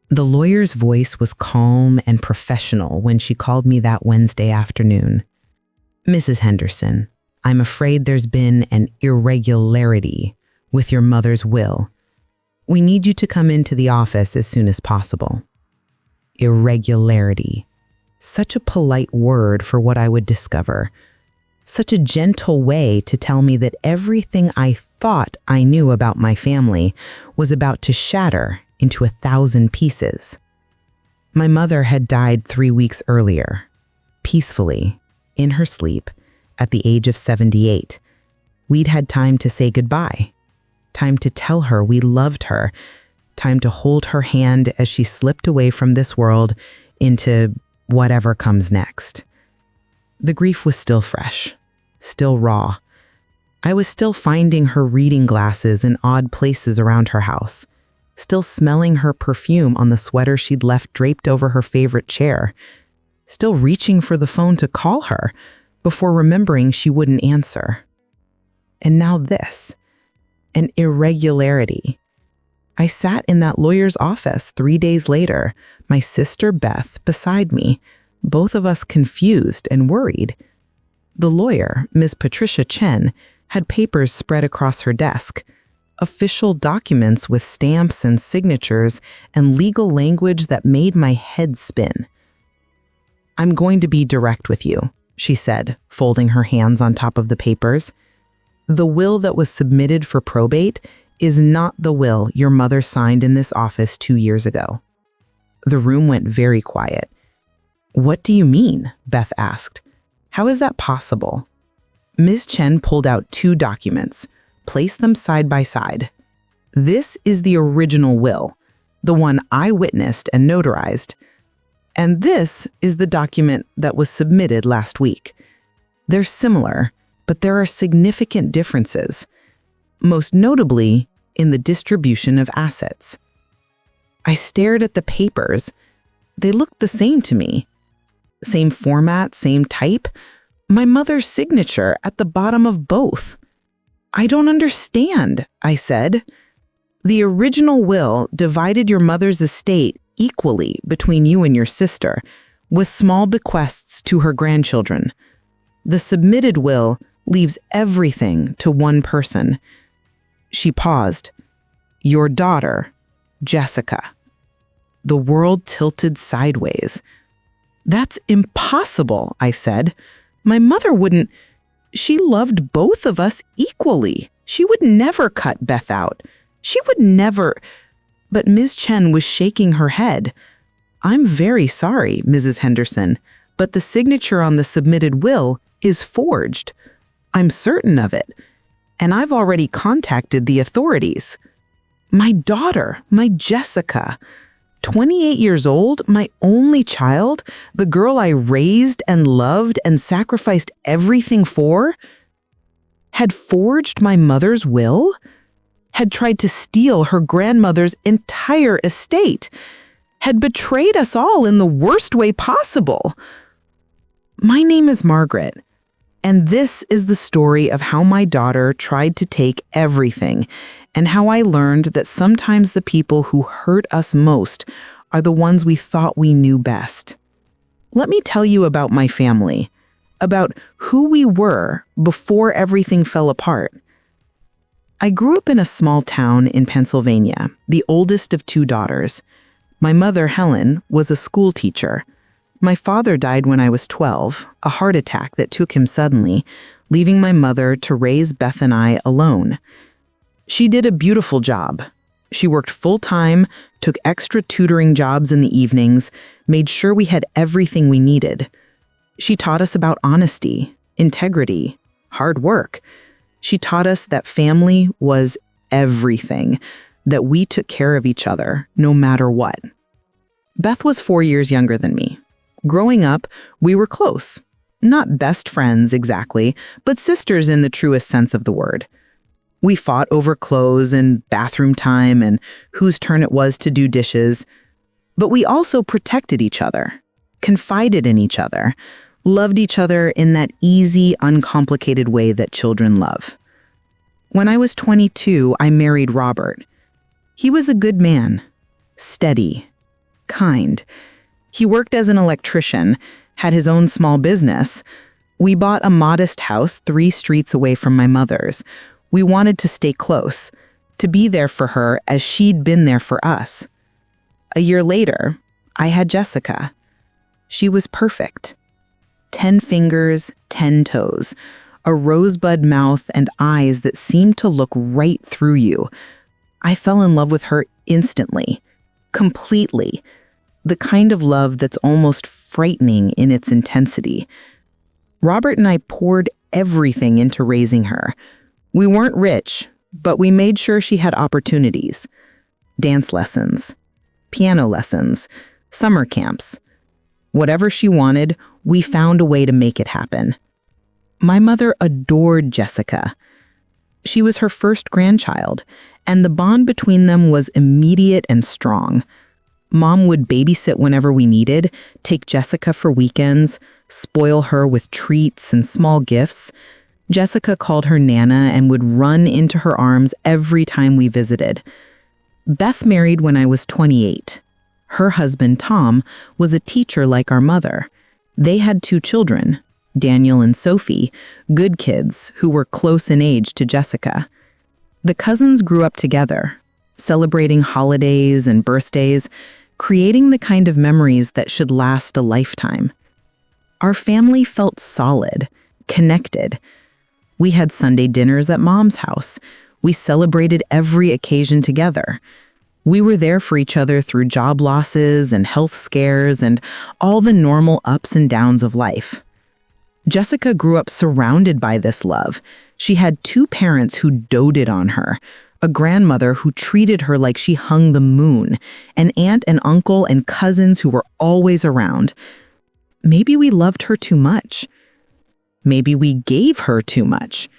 The lawyer's voice was calm and professional when she called me that Wednesday afternoon. "Mrs. Henderson, I'm afraid there's been an irregularity with your mother's will. We need you to come into the office as soon as possible." Irregularity. Such a polite word for what I would discover. Such a gentle way to tell me that everything I thought I knew about my family was about to shatter into 1,000 pieces. My mother had died 3 weeks earlier, peacefully, in her sleep, at the age of 78. We'd had time to say goodbye, time to tell her we loved her, time to hold her hand as she slipped away from this world into whatever comes next. The grief was still fresh, still raw. I was still finding her reading glasses in odd places around her house, still smelling her perfume on the sweater she'd left draped over her favorite chair, still reaching for the phone to call her before remembering she wouldn't answer. And now this, an irregularity. I sat in that lawyer's office 3 days later, my sister Beth beside me, both of us confused and worried. The lawyer, Ms. Patricia Chen, had papers spread across her desk, official documents with stamps and signatures and legal language that made my head spin. "I'm going to be direct with you," she said, folding her hands on top of the papers. "The will that was submitted for probate is not the will your mother signed in this office 2 years ago." The room went very quiet. "What do you mean?" Beth asked. "How is that possible?" Ms. Chen pulled out 2 documents, placed them side by side. "This is the original will, the one I witnessed and notarized. And this is the document that was submitted last week. They're similar, but there are significant differences, most notably in the distribution of assets." I stared at the papers. They looked the same to me. Same format, same type. My mother's signature at the bottom of both. "I don't understand," I said. "The original will divided your mother's estate equally between you and your sister, with small bequests to her grandchildren. The submitted will leaves everything to one person." She paused. "Your daughter, Jessica." The world tilted sideways. "That's impossible," I said. "My mother wouldn't. She loved both of us equally. She would never cut Beth out. She would never." But Ms. Chen was shaking her head. "I'm very sorry, Mrs. Henderson, but the signature on the submitted will is forged. I'm certain of it. And I've already contacted the authorities. My daughter, my Jessica, 28 years old, my only child, the girl I raised and loved and sacrificed everything for, had forged my mother's will, had tried to steal her grandmother's entire estate, had betrayed us all in the worst way possible. My name is Margaret, and this is the story of how my daughter tried to take everything, and how I learned that sometimes the people who hurt us most are the ones we thought we knew best. Let me tell you about my family, about who we were before everything fell apart. I grew up in a small town in Pennsylvania, the oldest of 2 daughters. My mother, Helen, was a school teacher. My father died when I was 12, a heart attack that took him suddenly, leaving my mother to raise Beth and I alone. She did a beautiful job. She worked full-time, took extra tutoring jobs in the evenings, made sure we had everything we needed. She taught us about honesty, integrity, hard work. She taught us that family was everything, that we took care of each other, no matter what. Beth was 4 years younger than me. Growing up, we were close. Not best friends exactly, but sisters in the truest sense of the word. We fought over clothes and bathroom time and whose turn it was to do dishes. But we also protected each other, confided in each other, loved each other in that easy, uncomplicated way that children love. When I was 22, I married Robert. He was a good man, steady, kind. He worked as an electrician, had his own small business. We bought a modest house 3 streets away from my mother's. We wanted to stay close, to be there for her as she'd been there for us. A year later, I had Jessica. She was perfect. 10 fingers, 10 toes, a rosebud mouth and eyes that seemed to look right through you. I fell in love with her instantly, completely. The kind of love that's almost frightening in its intensity. Robert and I poured everything into raising her. We weren't rich, but we made sure she had opportunities. Dance lessons, piano lessons, summer camps. Whatever she wanted, we found a way to make it happen. My mother adored Jessica. She was her first grandchild, and the bond between them was immediate and strong. Mom would babysit whenever we needed, take Jessica for weekends, spoil her with treats and small gifts. Jessica called her Nana and would run into her arms every time we visited. Beth married when I was 28. Her husband, Tom, was a teacher like our mother. They had 2 children, Daniel and Sophie, good kids who were close in age to Jessica. The cousins grew up together, celebrating holidays and birthdays, creating the kind of memories that should last a lifetime. Our family felt solid, connected. We had Sunday dinners at Mom's house. We celebrated every occasion together. We were there for each other through job losses and health scares and all the normal ups and downs of life. Jessica grew up surrounded by this love. She had 2 parents who doted on her, a grandmother who treated her like she hung the moon, an aunt and uncle and cousins who were always around. Maybe we loved her too much. Maybe we gave her too much.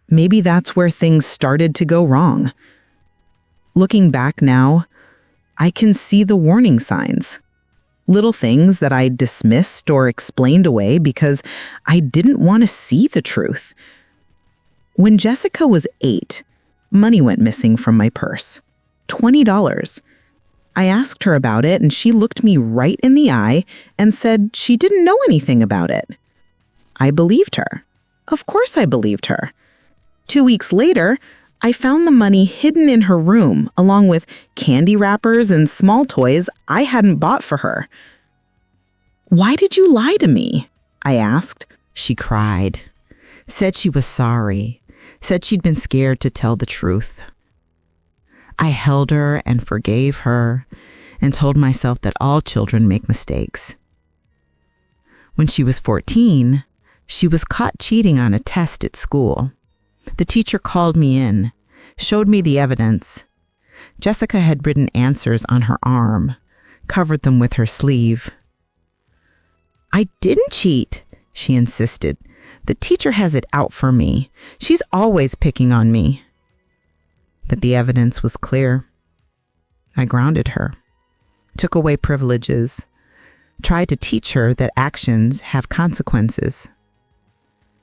Maybe that's where things started to go wrong. Looking back now, I can see the warning signs. Little things that I dismissed or explained away because I didn't want to see the truth. When Jessica was 8, money went missing from my purse. $20. I asked her about it and she looked me right in the eye and said she didn't know anything about it. I believed her. Of course I believed her. 2 weeks later, I found the money hidden in her room, along with candy wrappers and small toys I hadn't bought for her. "Why did you lie to me?" I asked. She cried, said she was sorry, said she'd been scared to tell the truth. I held her and forgave her and told myself that all children make mistakes. When she was 14, she was caught cheating on a test at school. The teacher called me in, showed me the evidence. Jessica had written answers on her arm, covered them with her sleeve. "I didn't cheat," she insisted. "The teacher has it out for me. She's always picking on me." But the evidence was clear. I grounded her, took away privileges, tried to teach her that actions have consequences.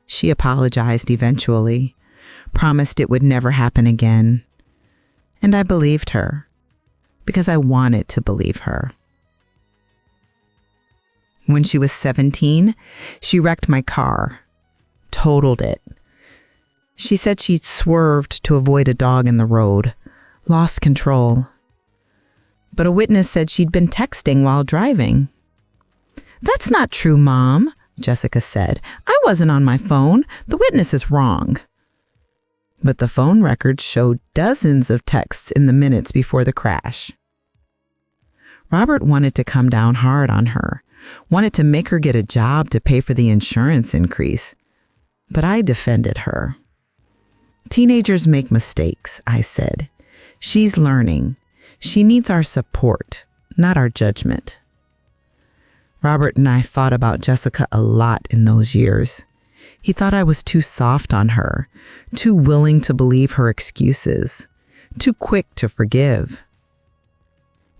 She apologized eventually, promised it would never happen again. And I believed her, because I wanted to believe her. When she was 17, she wrecked my car, totaled it. She said she'd swerved to avoid a dog in the road, lost control. But a witness said she'd been texting while driving. "That's not true, Mom," Jessica said. "I wasn't on my phone. The witness is wrong." But the phone records showed dozens of texts in the minutes before the crash. Robert wanted to come down hard on her, wanted to make her get a job to pay for the insurance increase. But I defended her. "Teenagers make mistakes," I said. "She's learning. She needs our support, not our judgment." Robert and I thought about Jessica a lot in those years. He thought I was too soft on her, too willing to believe her excuses, too quick to forgive.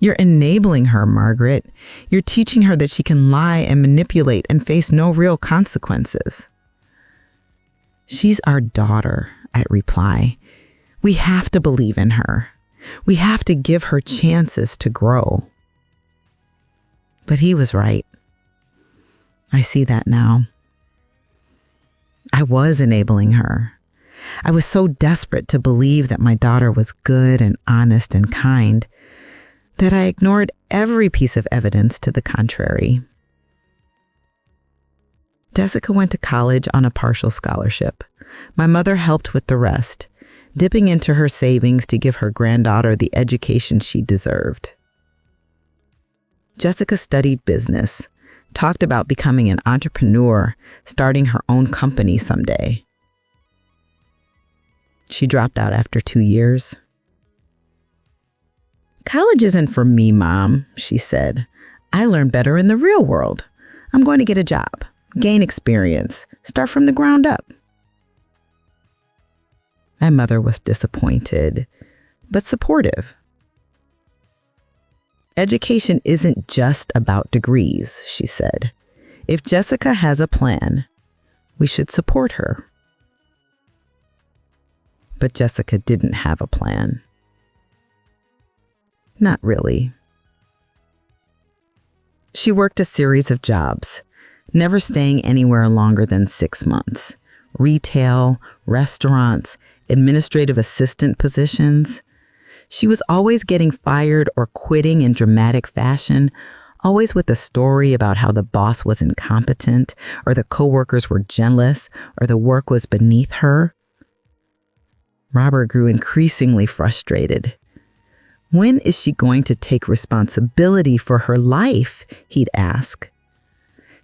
"You're enabling her, Margaret. You're teaching her that she can lie and manipulate and face no real consequences." "She's our daughter," I'd reply. "We have to believe in her. We have to give her chances to grow." But he was right. I see that now. I was enabling her. I was so desperate to believe that my daughter was good and honest and kind that I ignored every piece of evidence to the contrary. Jessica went to college on a partial scholarship. My mother helped with the rest, dipping into her savings to give her granddaughter the education she deserved. Jessica studied business, talked about becoming an entrepreneur, starting her own company someday. She dropped out after 2 years. "College isn't for me, Mom," she said. "I learn better in the real world. I'm going to get a job, gain experience, start from the ground up." My mother was disappointed, but supportive. "Education isn't just about degrees," she said. "If Jessica has a plan, we should support her." But Jessica didn't have a plan. Not really. She worked a series of jobs, never staying anywhere longer than 6 months. Retail, restaurants, administrative assistant positions. She was always getting fired or quitting in dramatic fashion, always with a story about how the boss was incompetent, or the coworkers were jealous, or the work was beneath her. Robert grew increasingly frustrated. When is she going to take responsibility for her life? He'd ask.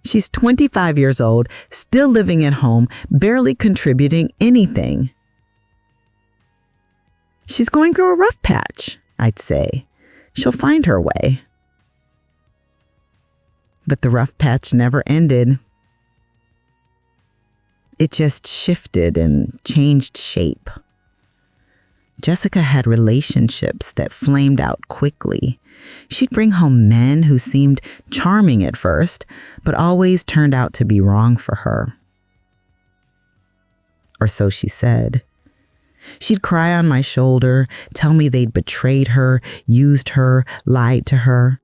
She's 25 years old, still living at home, barely contributing anything. She's going through a rough patch, I'd say. She'll find her way. But the rough patch never ended. It just shifted and changed shape. Jessica had relationships that flamed out quickly. She'd bring home men who seemed charming at first, but always turned out to be wrong for her. Or so she said. She'd cry on my shoulder, tell me they'd betrayed her, used her, lied to her.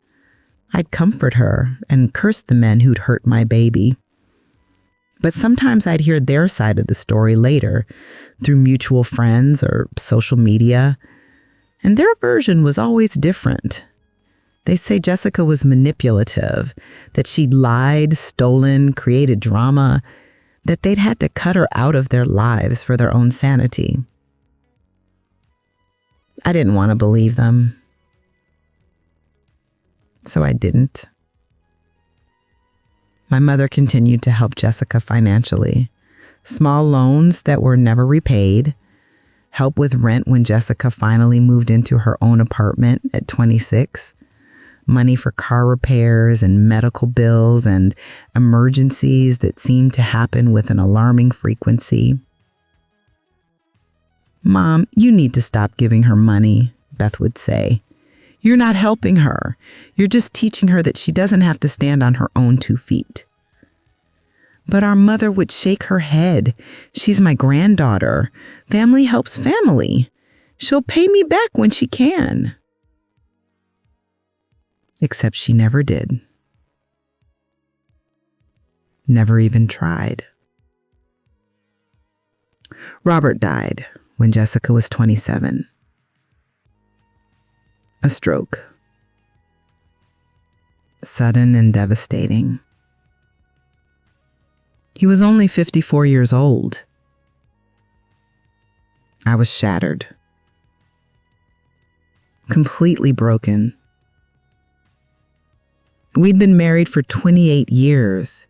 I'd comfort her and curse the men who'd hurt my baby. But sometimes I'd hear their side of the story later, through mutual friends or social media, and their version was always different. They say Jessica was manipulative, that she'd lied, stolen, created drama, that they'd had to cut her out of their lives for their own sanity. I didn't want to believe them, so I didn't. My mother continued to help Jessica financially. Small loans that were never repaid, help with rent when Jessica finally moved into her own apartment at 26, money for car repairs and medical bills and emergencies that seemed to happen with an alarming frequency. "Mom, you need to stop giving her money," Beth would say. "You're not helping her. You're just teaching her that she doesn't have to stand on her own 2 feet. But our mother would shake her head. "She's my granddaughter. Family helps family. She'll pay me back when she can." Except she never did. Never even tried. Robert died when Jessica was 27. A stroke. Sudden and devastating. He was only 54 years old. I was shattered. Completely broken. We'd been married for 28 years.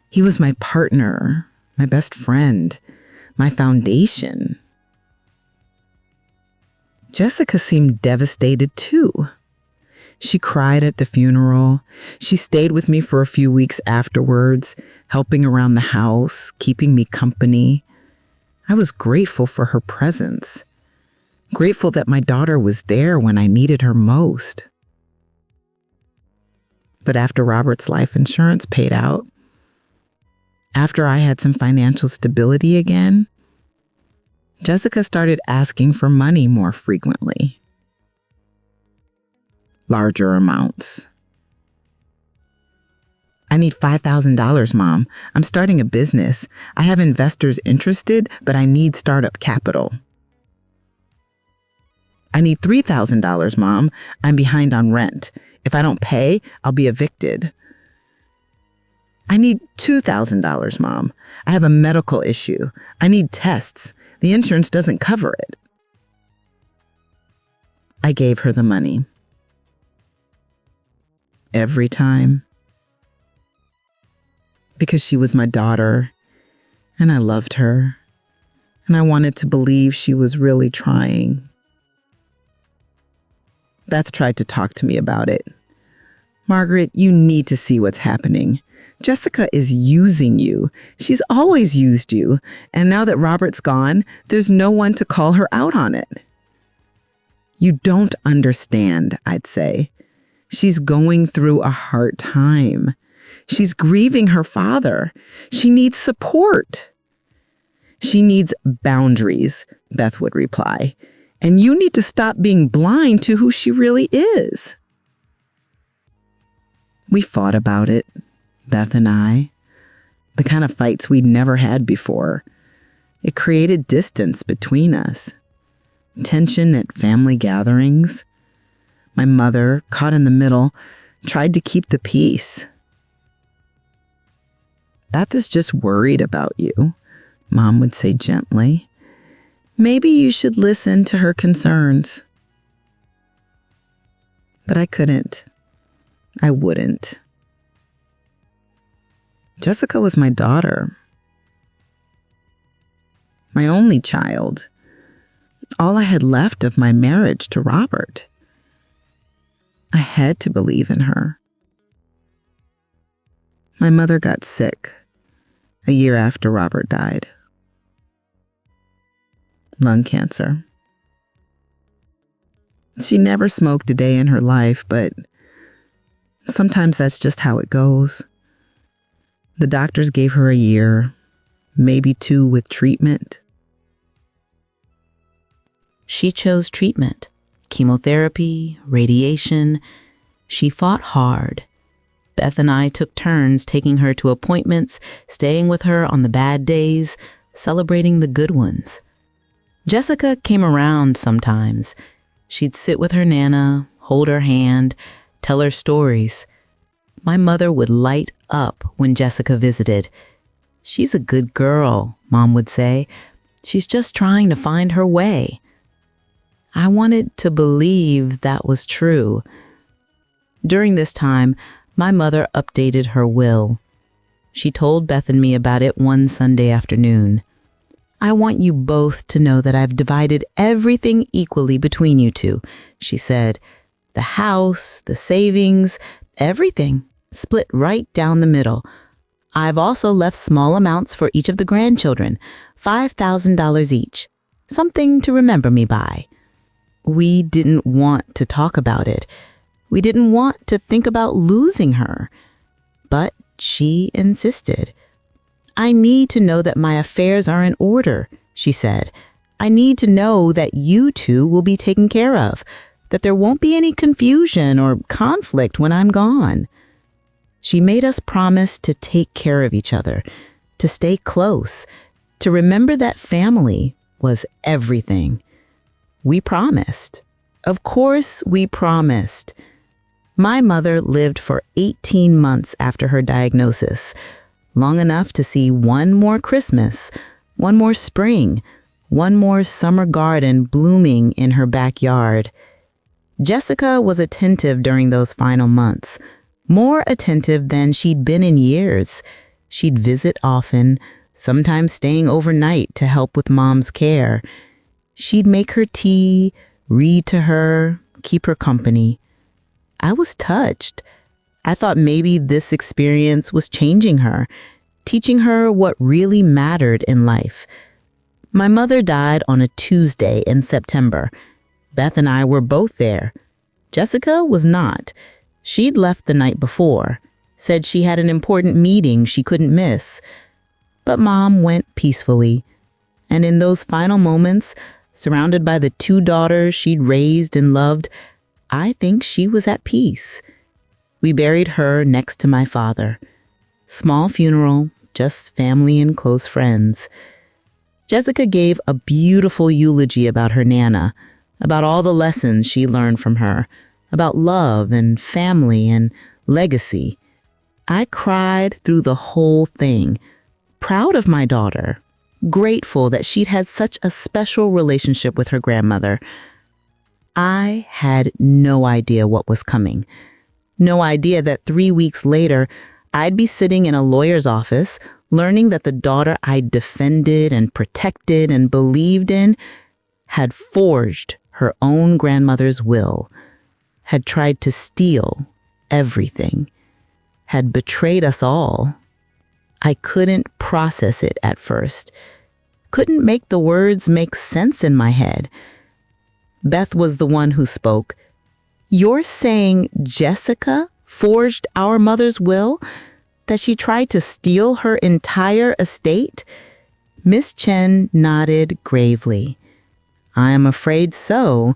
He was my partner, my best friend, my foundation. Jessica seemed devastated too. She cried at the funeral. She stayed with me for a few weeks afterwards, helping around the house, keeping me company. I was grateful for her presence, grateful that my daughter was there when I needed her most. But after Robert's life insurance paid out, after I had some financial stability again, Jessica started asking for money more frequently. Larger amounts. I need $5,000, Mom. I'm starting a business. I have investors interested, but I need startup capital. I need $3,000, Mom. I'm behind on rent. If I don't pay, I'll be evicted. I need $2,000, Mom. I have a medical issue. I need tests. The insurance doesn't cover it. I gave her the money. Every time. Because she was my daughter, and I loved her, and I wanted to believe she was really trying. Beth tried to talk to me about it. Margaret, you need to see what's happening. Jessica is using you. She's always used you, and now that Robert's gone, there's no one to call her out on it. You don't understand, I'd say. She's going through a hard time. She's grieving her father. She needs support. She needs boundaries, Beth would reply. And you need to stop being blind to who she really is. We fought about it, Beth and I. The kind of fights we'd never had before. It created distance between us. Tension at family gatherings. My mother, caught in the middle, tried to keep the peace. Beth is just worried about you, Mom would say gently. Maybe you should listen to her concerns. But I couldn't. I wouldn't. Jessica was my daughter. My only child. All I had left of my marriage to Robert. I had to believe in her. My mother got sick a year after Robert died. Lung cancer. She never smoked a day in her life, but sometimes that's just how it goes. The doctors gave her a year, maybe 2 with treatment. She chose treatment, chemotherapy, radiation. She fought hard. Beth and I took turns taking her to appointments, staying with her on the bad days, celebrating the good ones. Jessica came around sometimes. She'd sit with her Nana, hold her hand, tell her stories. My mother would light up when Jessica visited. She's a good girl, Mom would say. She's just trying to find her way. I wanted to believe that was true. During this time, my mother updated her will. She told Beth and me about it one Sunday afternoon. I want you both to know that I've divided everything equally between you two, she said. The house, the savings, everything, split right down the middle. I've also left small amounts for each of the grandchildren, $5,000 each, something to remember me by. We didn't want to talk about it. We didn't want to think about losing her. But she insisted. I need to know that my affairs are in order, she said. I need to know that you two will be taken care of, that there won't be any confusion or conflict when I'm gone. She made us promise to take care of each other, to stay close, to remember that family was everything. We promised. Of course we promised. My mother lived for 18 months after her diagnosis, long enough to see one more Christmas, one more spring, one more summer garden blooming in her backyard. Jessica was attentive during those final months, more attentive than she'd been in years. She'd visit often, sometimes staying overnight to help with Mom's care. She'd make her tea, read to her, keep her company. I was touched. I thought maybe this experience was changing her, teaching her what really mattered in life. My mother died on a Tuesday in September. Beth and I were both there. Jessica was not. She'd left the night before, said she had an important meeting she couldn't miss. But Mom went peacefully. And in those final moments, surrounded by the 2 daughters she'd raised and loved, I think she was at peace. We buried her next to my father. Small funeral, just family and close friends. Jessica gave a beautiful eulogy about her Nana, about all the lessons she learned from her, about love and family and legacy. I cried through the whole thing, proud of my daughter, grateful that she'd had such a special relationship with her grandmother. I had no idea what was coming. No idea that 3 weeks later, I'd be sitting in a lawyer's office learning that the daughter I'd defended and protected and believed in had forged her own grandmother's will, had tried to steal everything, had betrayed us all. I couldn't process it at first, couldn't make the words make sense in my head. Beth was the one who spoke. "You're saying Jessica forged our mother's will? That she tried to steal her entire estate?" Miss Chen nodded gravely. "I am afraid so.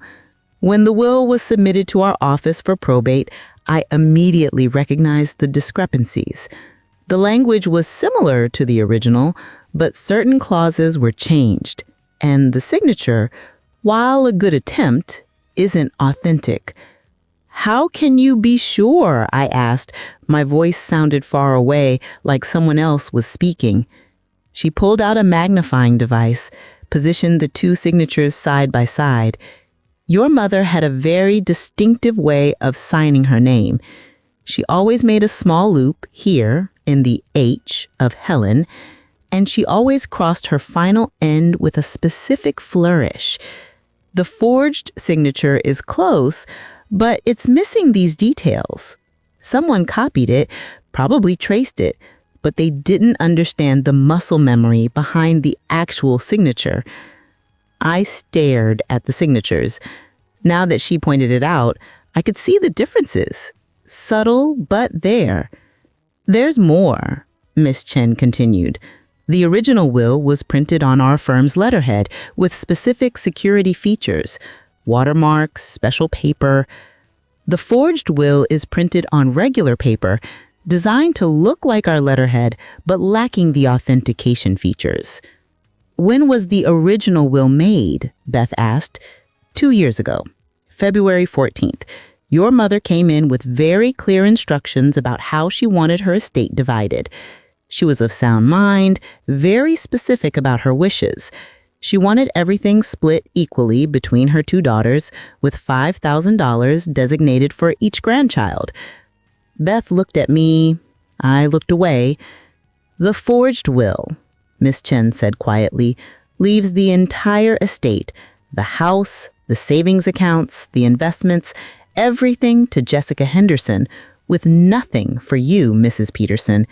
When the will was submitted to our office for probate, I immediately recognized the discrepancies. The language was similar to the original, but certain clauses were changed, and the signature, while a good attempt, isn't authentic." "How can you be sure?" I asked. My voice sounded far away, like someone else was speaking. She pulled out a magnifying device, positioned the two signatures side by side. "Your mother had a very distinctive way of signing her name. She always made a small loop here in the H of Helen, and she always crossed her final end with a specific flourish. The forged signature is close, but it's missing these details. Someone copied it, probably traced it, but they didn't understand the muscle memory behind the actual signature." I stared at the signatures. Now that she pointed it out, I could see the differences. Subtle, but there. "There's more," Miss Chen continued. "The original will was printed on our firm's letterhead with specific security features, watermarks, special paper. The forged will is printed on regular paper, designed to look like our letterhead, but lacking the authentication features." "When was the original will made?" Beth asked. 2 years ago, February 14th. Your mother came in with very clear instructions about how she wanted her estate divided. She was of sound mind, very specific about her wishes. She wanted everything split equally between her 2 daughters, with $5,000 designated for each grandchild. Beth looked at me. I looked away. "The forged will," Miss Chen said quietly, "leaves the entire estate, the house, the savings accounts, the investments, everything to Jessica Henderson, with nothing for you, Mrs. Peterson."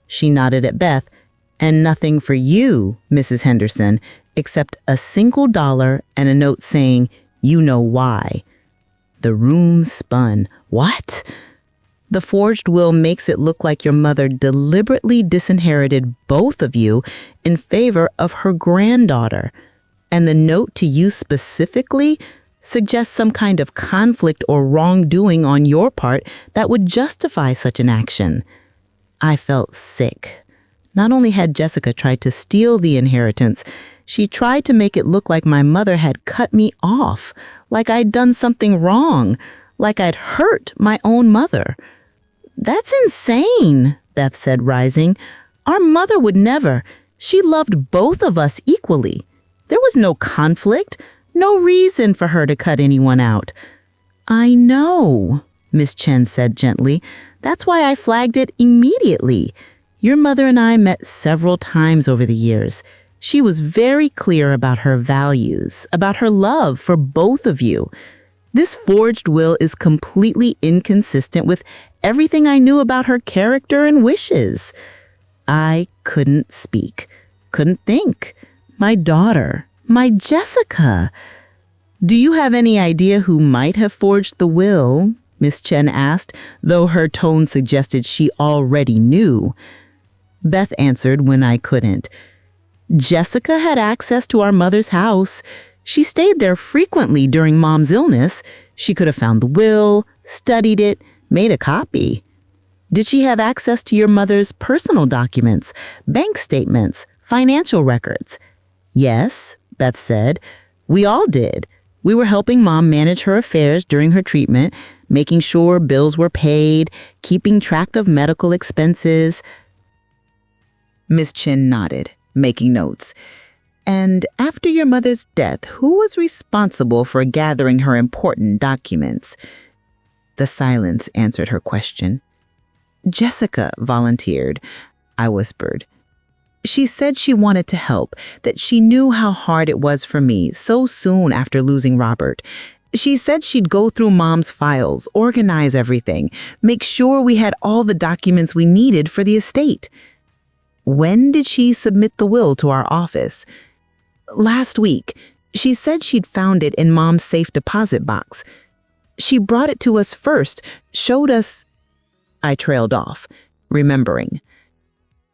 She nodded at Beth. "And nothing for you, Mrs. Henderson, except a single dollar and a note saying, 'You know why.'" The room spun. "What?" "The forged will makes it look like your mother deliberately disinherited both of you in favor of her granddaughter. And the note to you specifically suggests some kind of conflict or wrongdoing on your part that would justify such an action." I felt sick. Not only had Jessica tried to steal the inheritance, she tried to make it look like my mother had cut me off, like I'd done something wrong, like I'd hurt my own mother. "That's insane," Beth said, rising. "Our mother would never. She loved both of us equally. There was no conflict, no reason for her to cut anyone out." "I know," Miss Chen said gently. "That's why I flagged it immediately. Your mother and I met several times over the years. She was very clear about her values, about her love for both of you. This forged will is completely inconsistent with everything I knew about her character and wishes." I couldn't speak, couldn't think. My daughter, my Jessica. "Do you have any idea who might have forged the will?" Miss Chen asked, though her tone suggested she already knew. Beth answered when I couldn't. "Jessica had access to our mother's house. She stayed there frequently during Mom's illness. She could have found the will, studied it, made a copy." Did she have access to your mother's personal documents, bank statements, financial records? Yes, Beth said. We all did. We were helping Mom manage her affairs during her treatment, making sure bills were paid, keeping track of medical expenses. Miss Chin nodded, making notes. And after your mother's death, who was responsible for gathering her important documents? The silence answered her question. Jessica volunteered, I whispered. She said she wanted to help, that she knew how hard it was for me so soon after losing Robert. She said she'd go through Mom's files, organize everything, make sure we had all the documents we needed for the estate. When did she submit the will to our office? Last week. She said she'd found it in Mom's safe deposit box. She brought it to us first, showed us. I trailed off, remembering.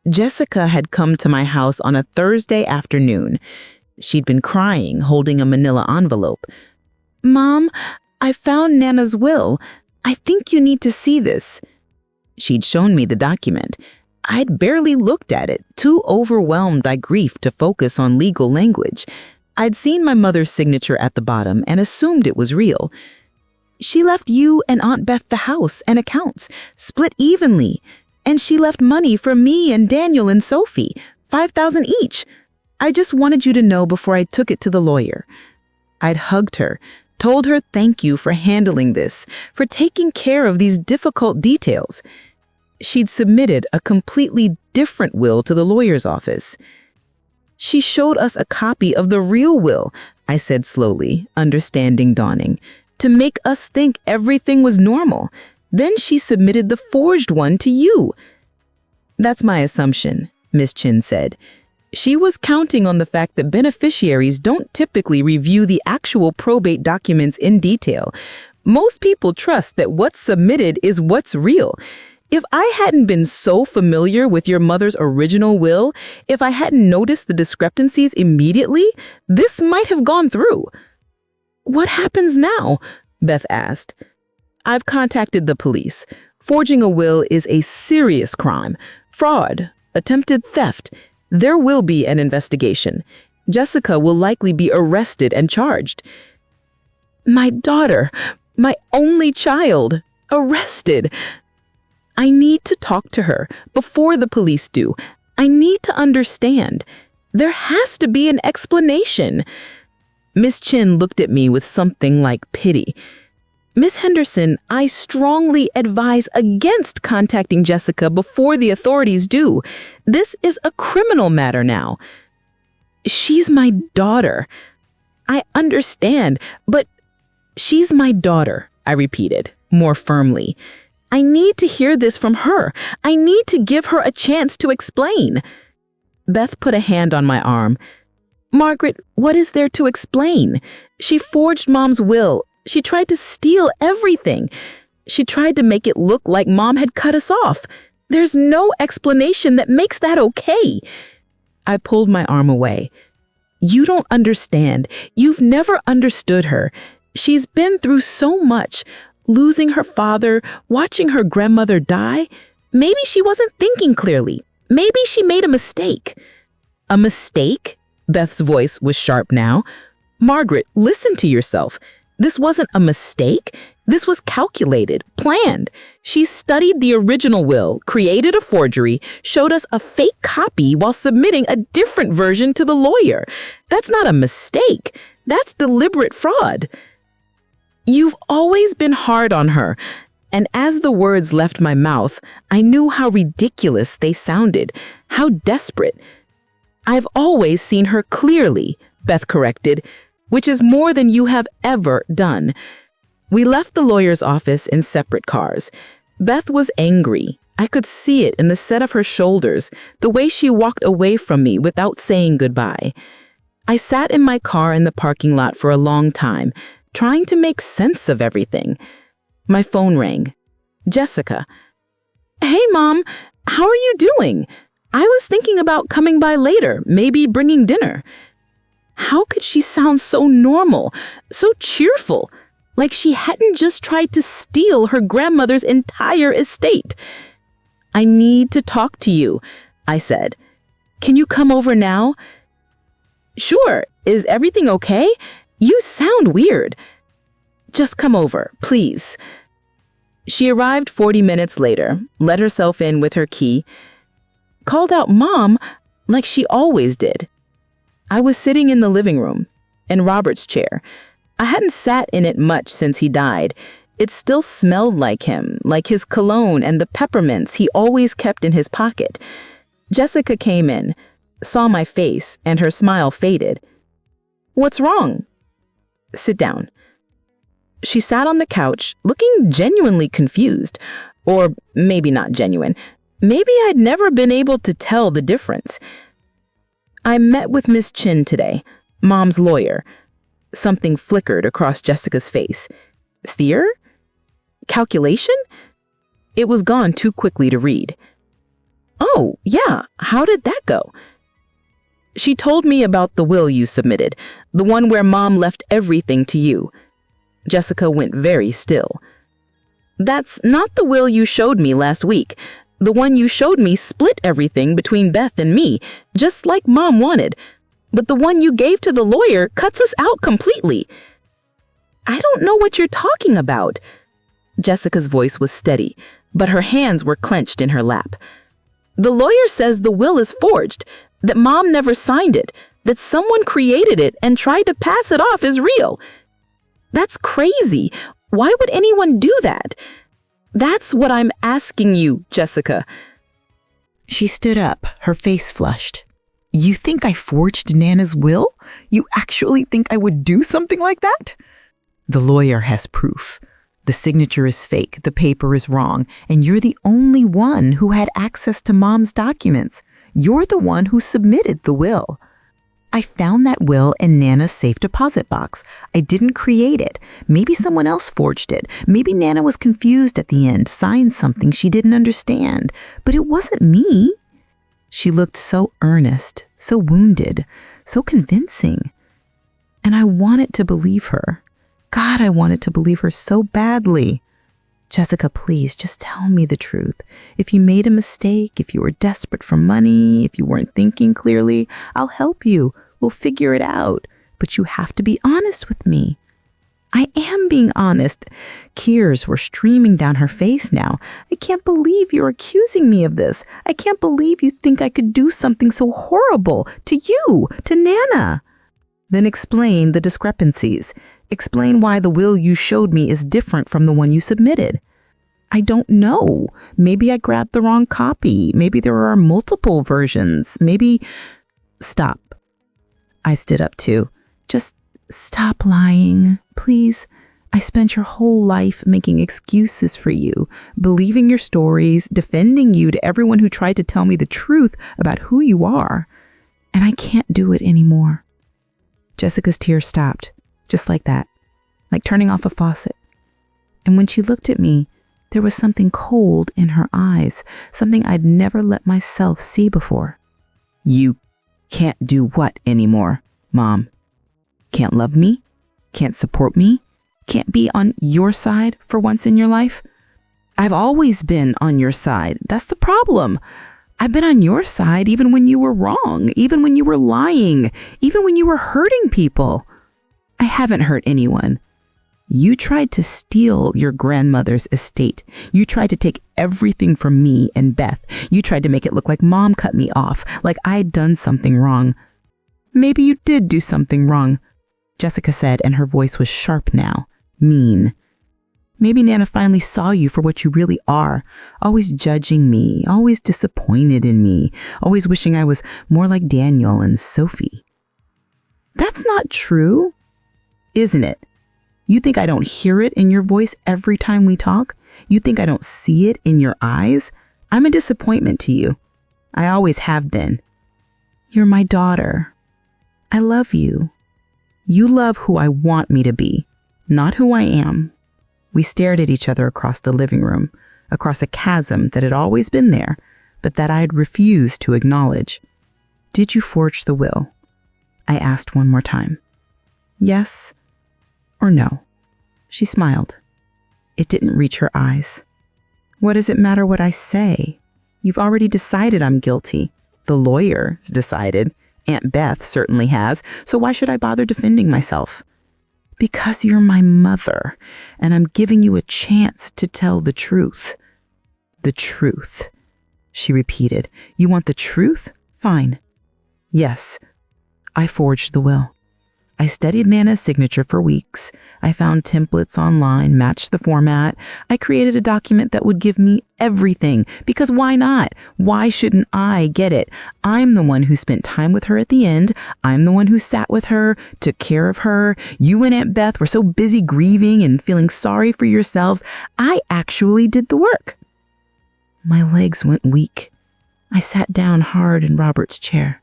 Jessica had come to my house on a Thursday afternoon. She'd been crying, holding a manila envelope. Mom, I found Nana's will. I think you need to see this. She'd shown me the document. I'd barely looked at it, too overwhelmed by grief to focus on legal language. I'd seen my mother's signature at the bottom and assumed it was real. She left you and Aunt Beth the house and accounts, split evenly. And she left money for me and Daniel and Sophie, $5,000 each. I just wanted you to know before I took it to the lawyer. I'd hugged her, told her thank you for handling this, for taking care of these difficult details. She'd submitted a completely different will to the lawyer's office. She showed us a copy of the real will, I said slowly, understanding dawning, to make us think everything was normal. Then she submitted the forged one to you. That's my assumption, Miss Chin said. She was counting on the fact that beneficiaries don't typically review the actual probate documents in detail. Most people trust that what's submitted is what's real. If I hadn't been so familiar with your mother's original will, if I hadn't noticed the discrepancies immediately, this might have gone through. What happens now? Beth asked. I've contacted the police. Forging a will is a serious crime. Fraud, attempted theft. There will be an investigation. Jessica will likely be arrested and charged. My daughter, my only child, arrested. I need to talk to her before the police do. I need to understand. There has to be an explanation. Miss Chin looked at me with something like pity. Miss Henderson, I strongly advise against contacting Jessica before the authorities do. This is a criminal matter now. She's my daughter. I understand, but she's my daughter, I repeated, more firmly. I need to hear this from her. I need to give her a chance to explain. Beth put a hand on my arm. Margaret, what is there to explain? She forged Mom's will. She tried to steal everything. She tried to make it look like Mom had cut us off. There's no explanation that makes that okay. I pulled my arm away. You don't understand. You've never understood her. She's been through so much. Losing her father, watching her grandmother die. Maybe she wasn't thinking clearly. Maybe she made a mistake. A mistake? Beth's voice was sharp now. Margaret, listen to yourself. This wasn't a mistake. This was calculated, planned. She studied the original will, created a forgery, showed us a fake copy while submitting a different version to the lawyer. That's not a mistake. That's deliberate fraud. You've always been hard on her. And as the words left my mouth, I knew how ridiculous they sounded, how desperate. I've always seen her clearly, Beth corrected, which is more than you have ever done. We left the lawyer's office in separate cars. Beth was angry. I could see it in the set of her shoulders, the way she walked away from me without saying goodbye. I sat in my car in the parking lot for a long time, trying to make sense of everything. My phone rang. Jessica. Hey, Mom, how are you doing? I was thinking about coming by later, maybe bringing dinner. How could she sound so normal, so cheerful, like she hadn't just tried to steal her grandmother's entire estate? I need to talk to you, I said. Can you come over now? Sure. Is everything okay? You sound weird. Just come over, please. She arrived 40 minutes later, let herself in with her key, called out Mom like she always did. I was sitting in the living room, in Robert's chair. I hadn't sat in it much since he died. It still smelled like him, like his cologne and the peppermints he always kept in his pocket. Jessica came in, saw my face, and her smile faded. What's wrong? Sit down. She sat on the couch, looking genuinely confused. Or maybe not genuine. Maybe I'd never been able to tell the difference. I met with Miss Chin today, Mom's lawyer. Something flickered across Jessica's face. Steer? Calculation? It was gone too quickly to read. Oh, yeah, how did that go? She told me about the will you submitted, the one where Mom left everything to you. Jessica went very still. That's not the will you showed me last week. The one you showed me split everything between Beth and me, just like Mom wanted. But the one you gave to the lawyer cuts us out completely. I don't know what you're talking about. Jessica's voice was steady, but her hands were clenched in her lap. The lawyer says the will is forged, that Mom never signed it, that someone created it and tried to pass it off as real. That's crazy. Why would anyone do that? That's what I'm asking you, Jessica. She stood up, her face flushed. You think I forged Nana's will? You actually think I would do something like that? The lawyer has proof. The signature is fake, the paper is wrong, and you're the only one who had access to Mom's documents. You're the one who submitted the will. I found that will in Nana's safe deposit box. I didn't create it. Maybe someone else forged it. Maybe Nana was confused at the end, signed something she didn't understand. But it wasn't me. She looked so earnest, so wounded, so convincing. And I wanted to believe her. God, I wanted to believe her so badly. Jessica, please, just tell me the truth. If you made a mistake, if you were desperate for money, if you weren't thinking clearly, I'll help you. We'll figure it out. But you have to be honest with me. I am being honest. Tears were streaming down her face now. I can't believe you're accusing me of this. I can't believe you think I could do something so horrible to you, to Nana. Then explain the discrepancies. Explain why the will you showed me is different from the one you submitted. I don't know. Maybe I grabbed the wrong copy. Maybe there are multiple versions. Maybe... Stop. I stood up too. Just stop lying, please. I spent your whole life making excuses for you, believing your stories, defending you to everyone who tried to tell me the truth about who you are. And I can't do it anymore. Jessica's tears stopped, just like that, like turning off a faucet. And when she looked at me, there was something cold in her eyes, something I'd never let myself see before. You can't do what anymore, Mom? Can't love me? Can't support me? Can't be on your side for once in your life? I've always been on your side. That's the problem. I've been on your side even when you were wrong, even when you were lying, even when you were hurting people. I haven't hurt anyone. You tried to steal your grandmother's estate. You tried to take everything from me and Beth. You tried to make it look like Mom cut me off, like I'd done something wrong. Maybe you did do something wrong, Jessica said, and her voice was sharp now, mean. Maybe Nana finally saw you for what you really are, always judging me, always disappointed in me, always wishing I was more like Daniel and Sophie. That's not true, isn't it? You think I don't hear it in your voice every time we talk? You think I don't see it in your eyes? I'm a disappointment to you. I always have been. You're my daughter. I love you. You love who I want me to be, not who I am. We stared at each other across the living room, across a chasm that had always been there, but that I had refused to acknowledge. Did you forge the will? I asked one more time. Yes or no? She smiled. It didn't reach her eyes. What does it matter what I say? You've already decided I'm guilty. The lawyer's decided. Aunt Beth certainly has. So why should I bother defending myself? Because you're my mother, and I'm giving you a chance to tell the truth. The truth, she repeated. You want the truth? Fine. Yes, I forged the will. I studied Nana's signature for weeks. I found templates online, matched the format. I created a document that would give me everything, because why not? Why shouldn't I get it? I'm the one who spent time with her at the end. I'm the one who sat with her, took care of her. You and Aunt Beth were so busy grieving and feeling sorry for yourselves. I actually did the work. My legs went weak. I sat down hard in Robert's chair.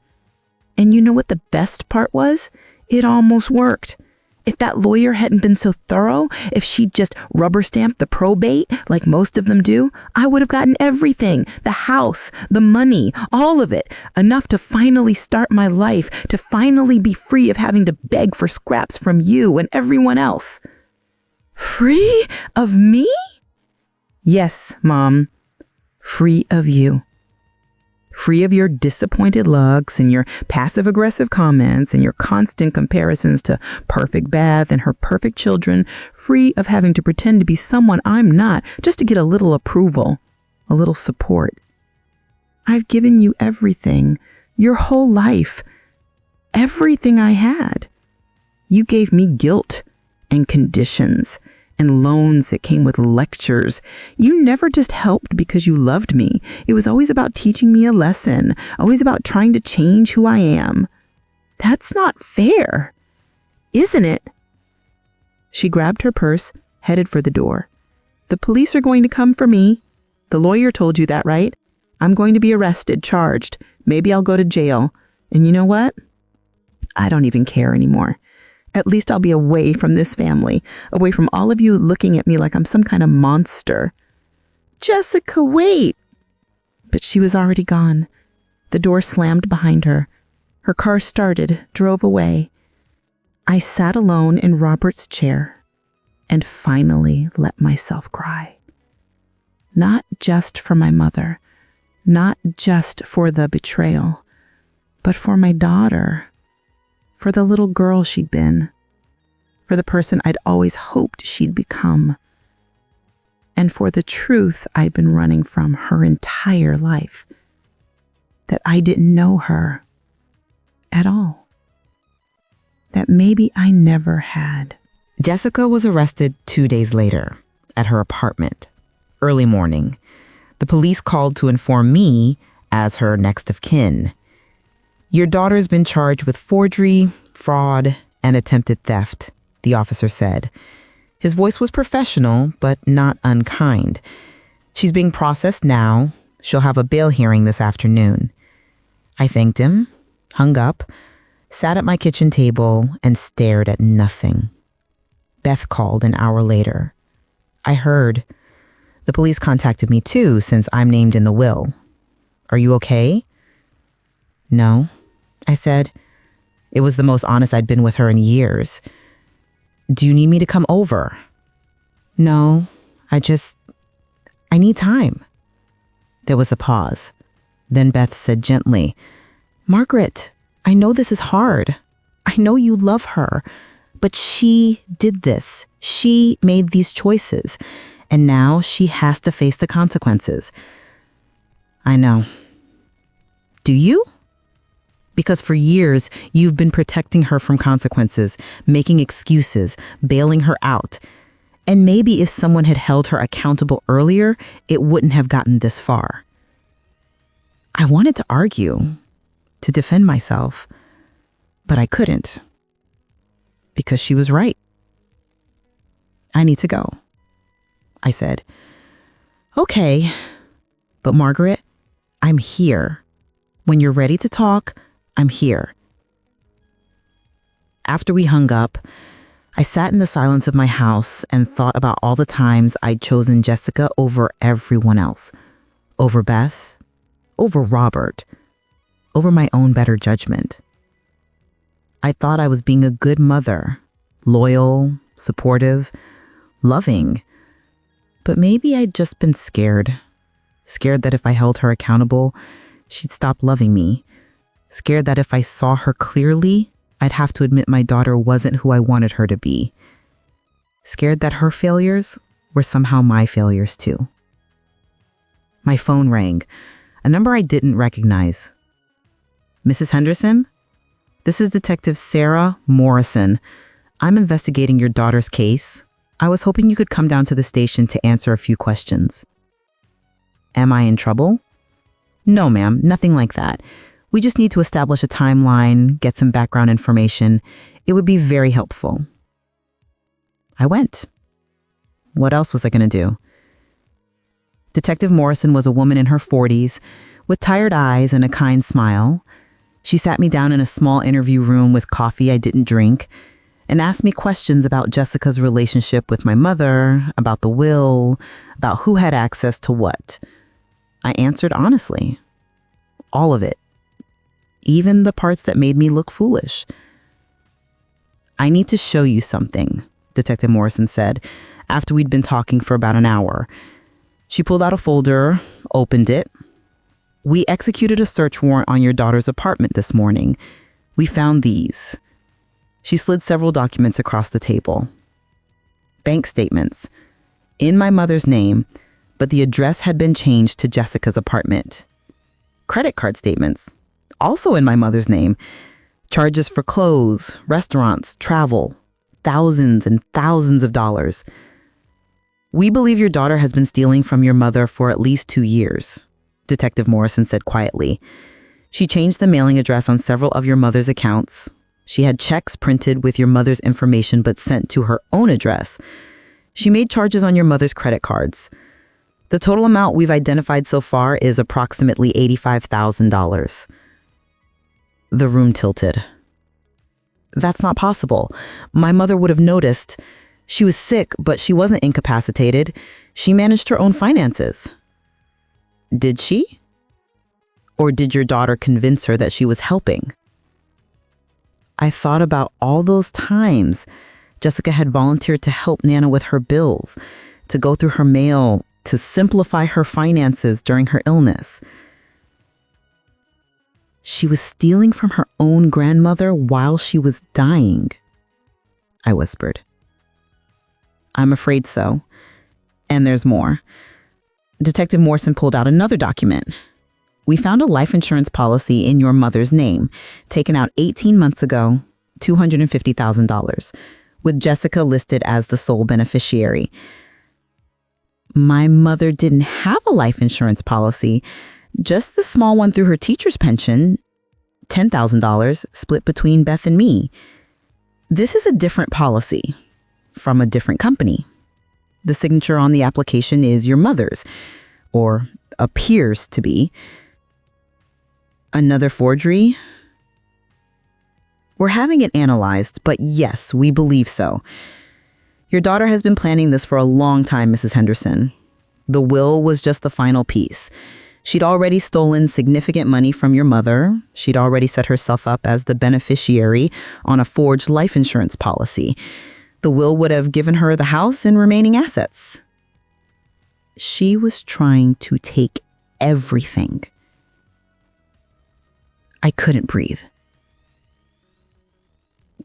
And you know what the best part was? It almost worked. If that lawyer hadn't been so thorough, if she'd just rubber stamped the probate like most of them do, I would have gotten everything. The house, the money, all of it. Enough to finally start my life, to finally be free of having to beg for scraps from you and everyone else. Free of me? Yes, Mom. Free of you. Free of your disappointed looks and your passive-aggressive comments and your constant comparisons to perfect Beth and her perfect children. Free of having to pretend to be someone I'm not just to get a little approval, a little support. I've given you everything, your whole life, everything I had. You gave me guilt and conditions and loans that came with lectures. You never just helped because you loved me. It was always about teaching me a lesson, always about trying to change who I am. That's not fair, isn't it? She grabbed her purse, headed for the door. The police are going to come for me. The lawyer told you that, right? I'm going to be arrested, charged. Maybe I'll go to jail. And you know what? I don't even care anymore. At least I'll be away from this family, away from all of you looking at me like I'm some kind of monster. Jessica, wait! But she was already gone. The door slammed behind her. Her car started, drove away. I sat alone in Robert's chair and finally let myself cry. Not just for my mother, not just for the betrayal, but for my daughter. For the little girl she'd been, for the person I'd always hoped she'd become, and for the truth I'd been running from her entire life, that I didn't know her at all, that maybe I never had. Jessica was arrested 2 days later at her apartment, early morning. The police called to inform me as her next of kin. Your daughter's been charged with forgery, fraud, and attempted theft, the officer said. His voice was professional, but not unkind. She's being processed now. She'll have a bail hearing this afternoon. I thanked him, hung up, sat at my kitchen table, and stared at nothing. Beth called an hour later. I heard. The police contacted me too, since I'm named in the will. Are you okay? No, I said. It was the most honest I'd been with her in years. Do you need me to come over? No, I need time. There was a pause. Then Beth said gently, Margaret, I know this is hard. I know you love her, but she did this. She made these choices, and now she has to face the consequences. I know. Do you? Because for years, you've been protecting her from consequences, making excuses, bailing her out. And maybe if someone had held her accountable earlier, it wouldn't have gotten this far. I wanted to argue, to defend myself, but I couldn't. Because she was right. I need to go, I said. Okay, but Margaret, I'm here. When you're ready to talk, I'm here. After we hung up, I sat in the silence of my house and thought about all the times I'd chosen Jessica over everyone else. Over Beth, over Robert, over my own better judgment. I thought I was being a good mother, loyal, supportive, loving. But maybe I'd just been scared. Scared that if I held her accountable, she'd stop loving me. Scared that if I saw her clearly, I'd have to admit my daughter wasn't who I wanted her to be. Scared that her failures were somehow my failures too. My phone rang, a number I didn't recognize. Mrs. Henderson? This is Detective Sarah Morrison. I'm investigating your daughter's case. I was hoping you could come down to the station to answer a few questions. Am I in trouble? No, ma'am, nothing like that. We just need to establish a timeline, get some background information. It would be very helpful. I went. What else was I going to do? Detective Morrison was a woman in her 40s with tired eyes and a kind smile. She sat me down in a small interview room with coffee I didn't drink and asked me questions about Jessica's relationship with my mother, about the will, about who had access to what. I answered honestly. All of it. Even the parts that made me look foolish. I need to show you something, Detective Morrison said, after we'd been talking for about an hour. She pulled out a folder, opened it. We executed a search warrant on your daughter's apartment this morning. We found these. She slid several documents across the table. Bank statements. In my mother's name, but the address had been changed to Jessica's apartment. Credit card statements. Also in my mother's name. Charges for clothes, restaurants, travel. Thousands and thousands of dollars. We believe your daughter has been stealing from your mother for at least 2 years, Detective Morrison said quietly. She changed the mailing address on several of your mother's accounts. She had checks printed with your mother's information but sent to her own address. She made charges on your mother's credit cards. The total amount we've identified so far is approximately $85,000. The room tilted. That's not possible. My mother would have noticed. She was sick, but she wasn't incapacitated. She managed her own finances. Did she? Or did your daughter convince her that she was helping? I thought about all those times Jessica had volunteered to help Nana with her bills, to go through her mail, to simplify her finances during her illness. She was stealing from her own grandmother while she was dying, I whispered. I'm afraid so. And there's more. Detective Morrison pulled out another document. We found a life insurance policy in your mother's name, taken out 18 months ago, $250,000, with Jessica listed as the sole beneficiary. My mother didn't have a life insurance policy, just the small one through her teacher's pension, $10,000 split between Beth and me. This is a different policy from a different company. The signature on the application is your mother's, or appears to be. Another forgery? We're having it analyzed, but yes, we believe so. Your daughter has been planning this for a long time, Mrs. Henderson. The will was just the final piece. She'd already stolen significant money from your mother. She'd already set herself up as the beneficiary on a forged life insurance policy. The will would have given her the house and remaining assets. She was trying to take everything. I couldn't breathe.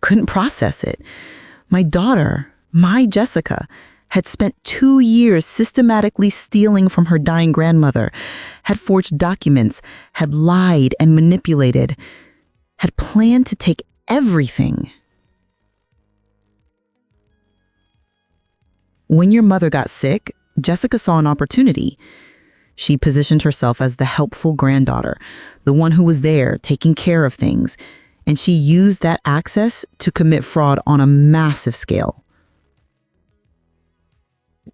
Couldn't process it. My daughter, my Jessica, had spent 2 years systematically stealing from her dying grandmother, had forged documents, had lied and manipulated, had planned to take everything. When your mother got sick, Jessica saw an opportunity. She positioned herself as the helpful granddaughter, the one who was there taking care of things, and she used that access to commit fraud on a massive scale.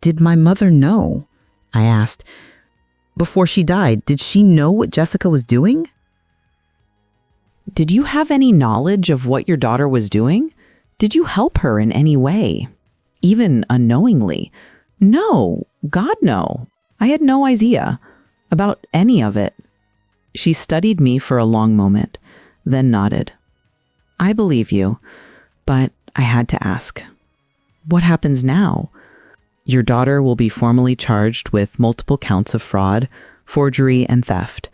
Did my mother know? I asked. Before she died, did she know what Jessica was doing? Did you have any knowledge of what your daughter was doing? Did you help her in any way? Even unknowingly? No, God, no. I had no idea about any of it. She studied me for a long moment, then nodded. I believe you, but I had to ask. What happens now? Your daughter will be formally charged with multiple counts of fraud, forgery, and theft.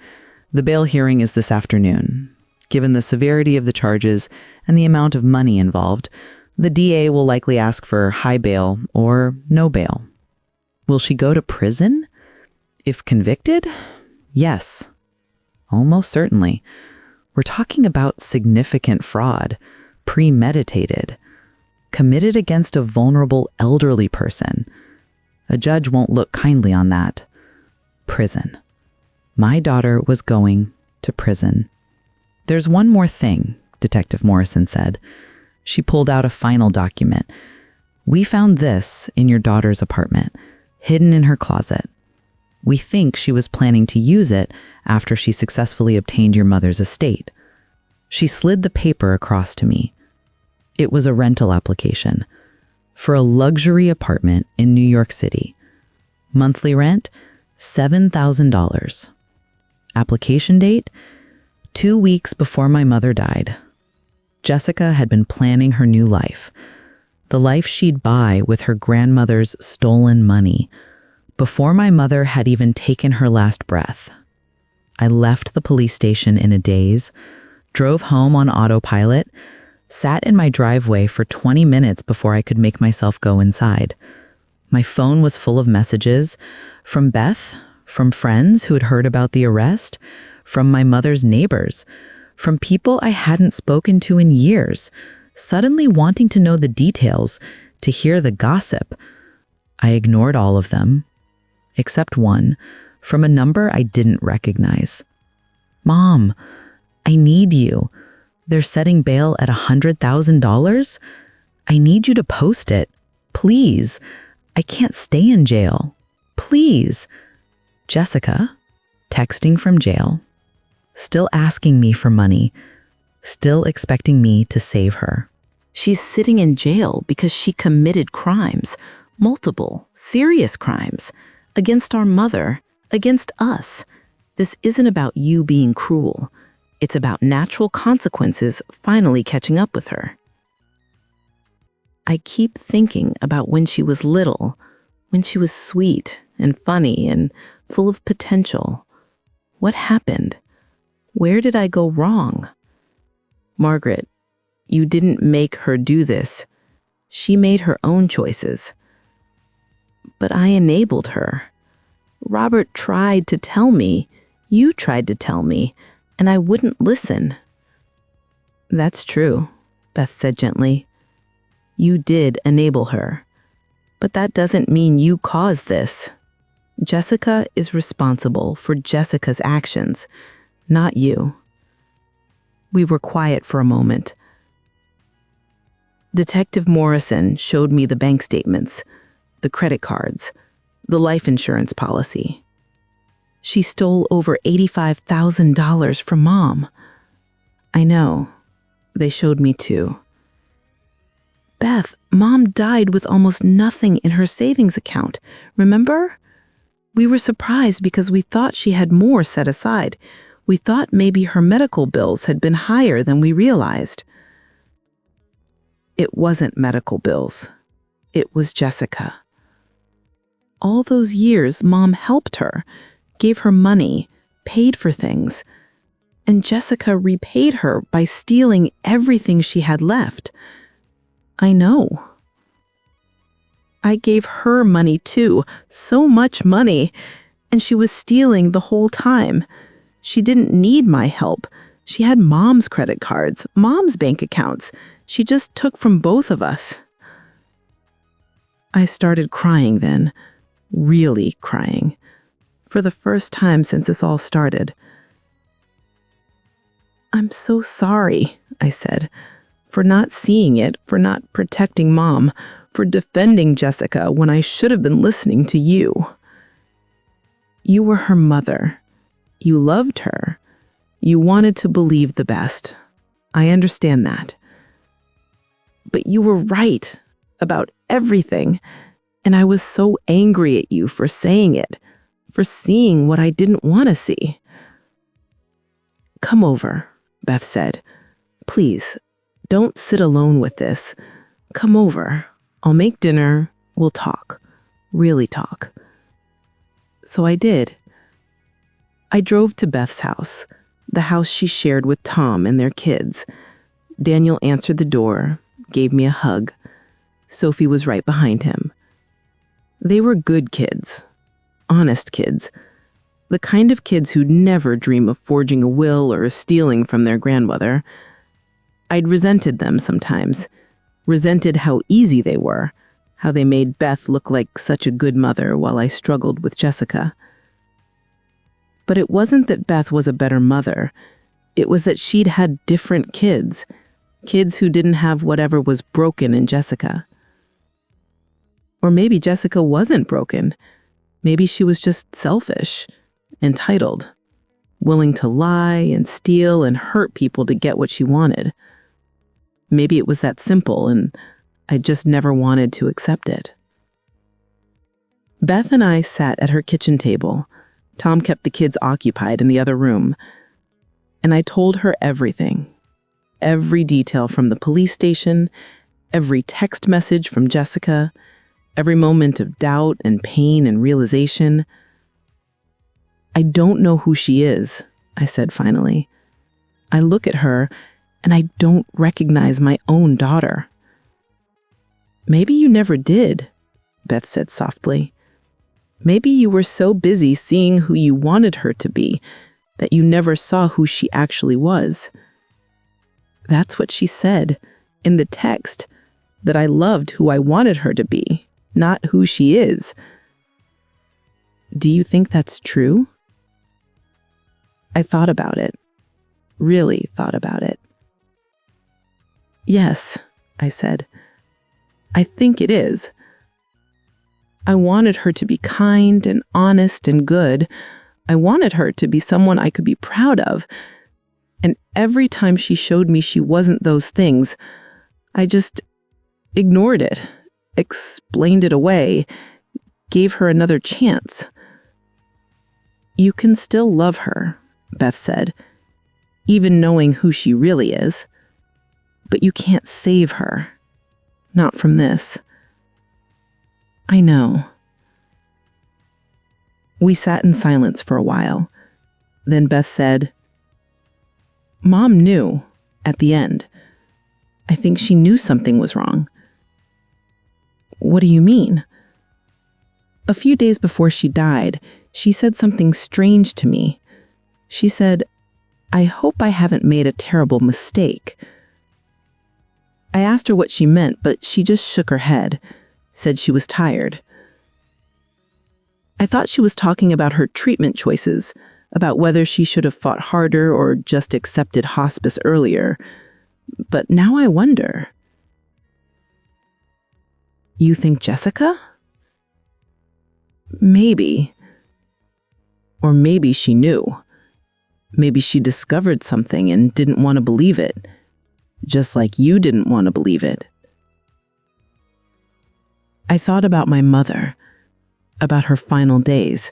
The bail hearing is this afternoon. Given the severity of the charges and the amount of money involved, the DA will likely ask for high bail or no bail. Will she go to prison? If convicted? Yes, almost certainly. We're talking about significant fraud, premeditated, committed against a vulnerable elderly person. A judge won't look kindly on that. Prison. My daughter was going to prison. There's one more thing, Detective Morrison said. She pulled out a final document. We found this in your daughter's apartment, hidden in her closet. We think she was planning to use it after she successfully obtained your mother's estate. She slid the paper across to me. It was a rental application for a luxury apartment in New York City. Monthly rent, $7,000. Application date, 2 weeks before my mother died. Jessica had been planning her new life, the life she'd buy with her grandmother's stolen money, before my mother had even taken her last breath. I left the police station in a daze, drove home on autopilot, sat in my driveway for 20 minutes before I could make myself go inside. My phone was full of messages from Beth, from friends who had heard about the arrest, from my mother's neighbors, from people I hadn't spoken to in years, suddenly wanting to know the details, to hear the gossip. I ignored all of them, except one, from a number I didn't recognize. Mom, I need you. They're setting bail at $100,000. I need you to post it. Please. I can't stay in jail. Please. Jessica, texting from jail, still asking me for money, still expecting me to save her. She's sitting in jail because she committed crimes, multiple, serious crimes, against our mother, against us. This isn't about you being cruel. It's about natural consequences finally catching up with her. I keep thinking about when she was little, when she was sweet and funny and full of potential. What happened? Where did I go wrong? Margaret, you didn't make her do this. She made her own choices. But I enabled her. Robert tried to tell me, you tried to tell me, and I wouldn't listen. That's true, Beth said gently. You did enable her, but that doesn't mean you caused this. Jessica is responsible for Jessica's actions, not you. We were quiet for a moment. Detective Morrison showed me the bank statements, the credit cards, the life insurance policy. She stole over $85,000 from Mom. I know. They showed me too. Beth, Mom died with almost nothing in her savings account, remember? We were surprised because we thought she had more set aside. We thought maybe her medical bills had been higher than we realized. It wasn't medical bills. It was Jessica. All those years, Mom helped her, gave her money, paid for things, and Jessica repaid her by stealing everything she had left. I know. I gave her money too, so much money, and she was stealing the whole time. She didn't need my help. She had Mom's credit cards, Mom's bank accounts. She just took from both of us. I started crying then, really crying, for the first time since this all started. I'm so sorry, I said, for not seeing it, for not protecting Mom, for defending Jessica when I should have been listening to you. You were her mother. You loved her. You wanted to believe the best. I understand that. But you were right about everything, and I was so angry at you for saying it, for seeing what I didn't want to see. Come over, Beth said. Please, don't sit alone with this. Come over. I'll make dinner. We'll talk. Really talk. So I did. I drove to Beth's house, the house she shared with Tom and their kids. Daniel answered the door, gave me a hug. Sophie was right behind him. They were good kids, honest kids, the kind of kids who'd never dream of forging a will or stealing from their grandmother. I'd resented them sometimes, resented how easy they were, how they made Beth look like such a good mother while I struggled with Jessica. But it wasn't that Beth was a better mother. It was that she'd had different kids, kids who didn't have whatever was broken in Jessica. Or maybe Jessica wasn't broken. Maybe she was just selfish, entitled, willing to lie and steal and hurt people to get what she wanted. Maybe it was that simple, and I just never wanted to accept it. Beth and I sat at her kitchen table. Tom kept the kids occupied in the other room. And I told her everything. Every detail from the police station, every text message from Jessica, every moment of doubt and pain and realization. I don't know who she is, I said finally. I look at her and I don't recognize my own daughter. Maybe you never did, Beth said softly. Maybe you were so busy seeing who you wanted her to be that you never saw who she actually was. That's what she said in the text, that I loved who I wanted her to be, not who she is. Do you think that's true? I thought about it, really thought about it. Yes, I said. I think it is. I wanted her to be kind and honest and good. I wanted her to be someone I could be proud of. And every time she showed me she wasn't those things, I just ignored it, explained it away, gave her another chance. You can still love her, Beth said, even knowing who she really is. But you can't save her. Not from this. I know. We sat in silence for a while. Then Beth said, Mom knew, at the end. I think she knew something was wrong. What do you mean? A few days before she died, she said something strange to me. She said, I hope I haven't made a terrible mistake. I asked her what she meant, but she just shook her head, said she was tired. I thought she was talking about her treatment choices, about whether she should have fought harder or just accepted hospice earlier. But now I wonder. You think Jessica? Maybe. Or maybe she knew. Maybe she discovered something and didn't want to believe it, just like you didn't want to believe it. I thought about my mother, about her final days,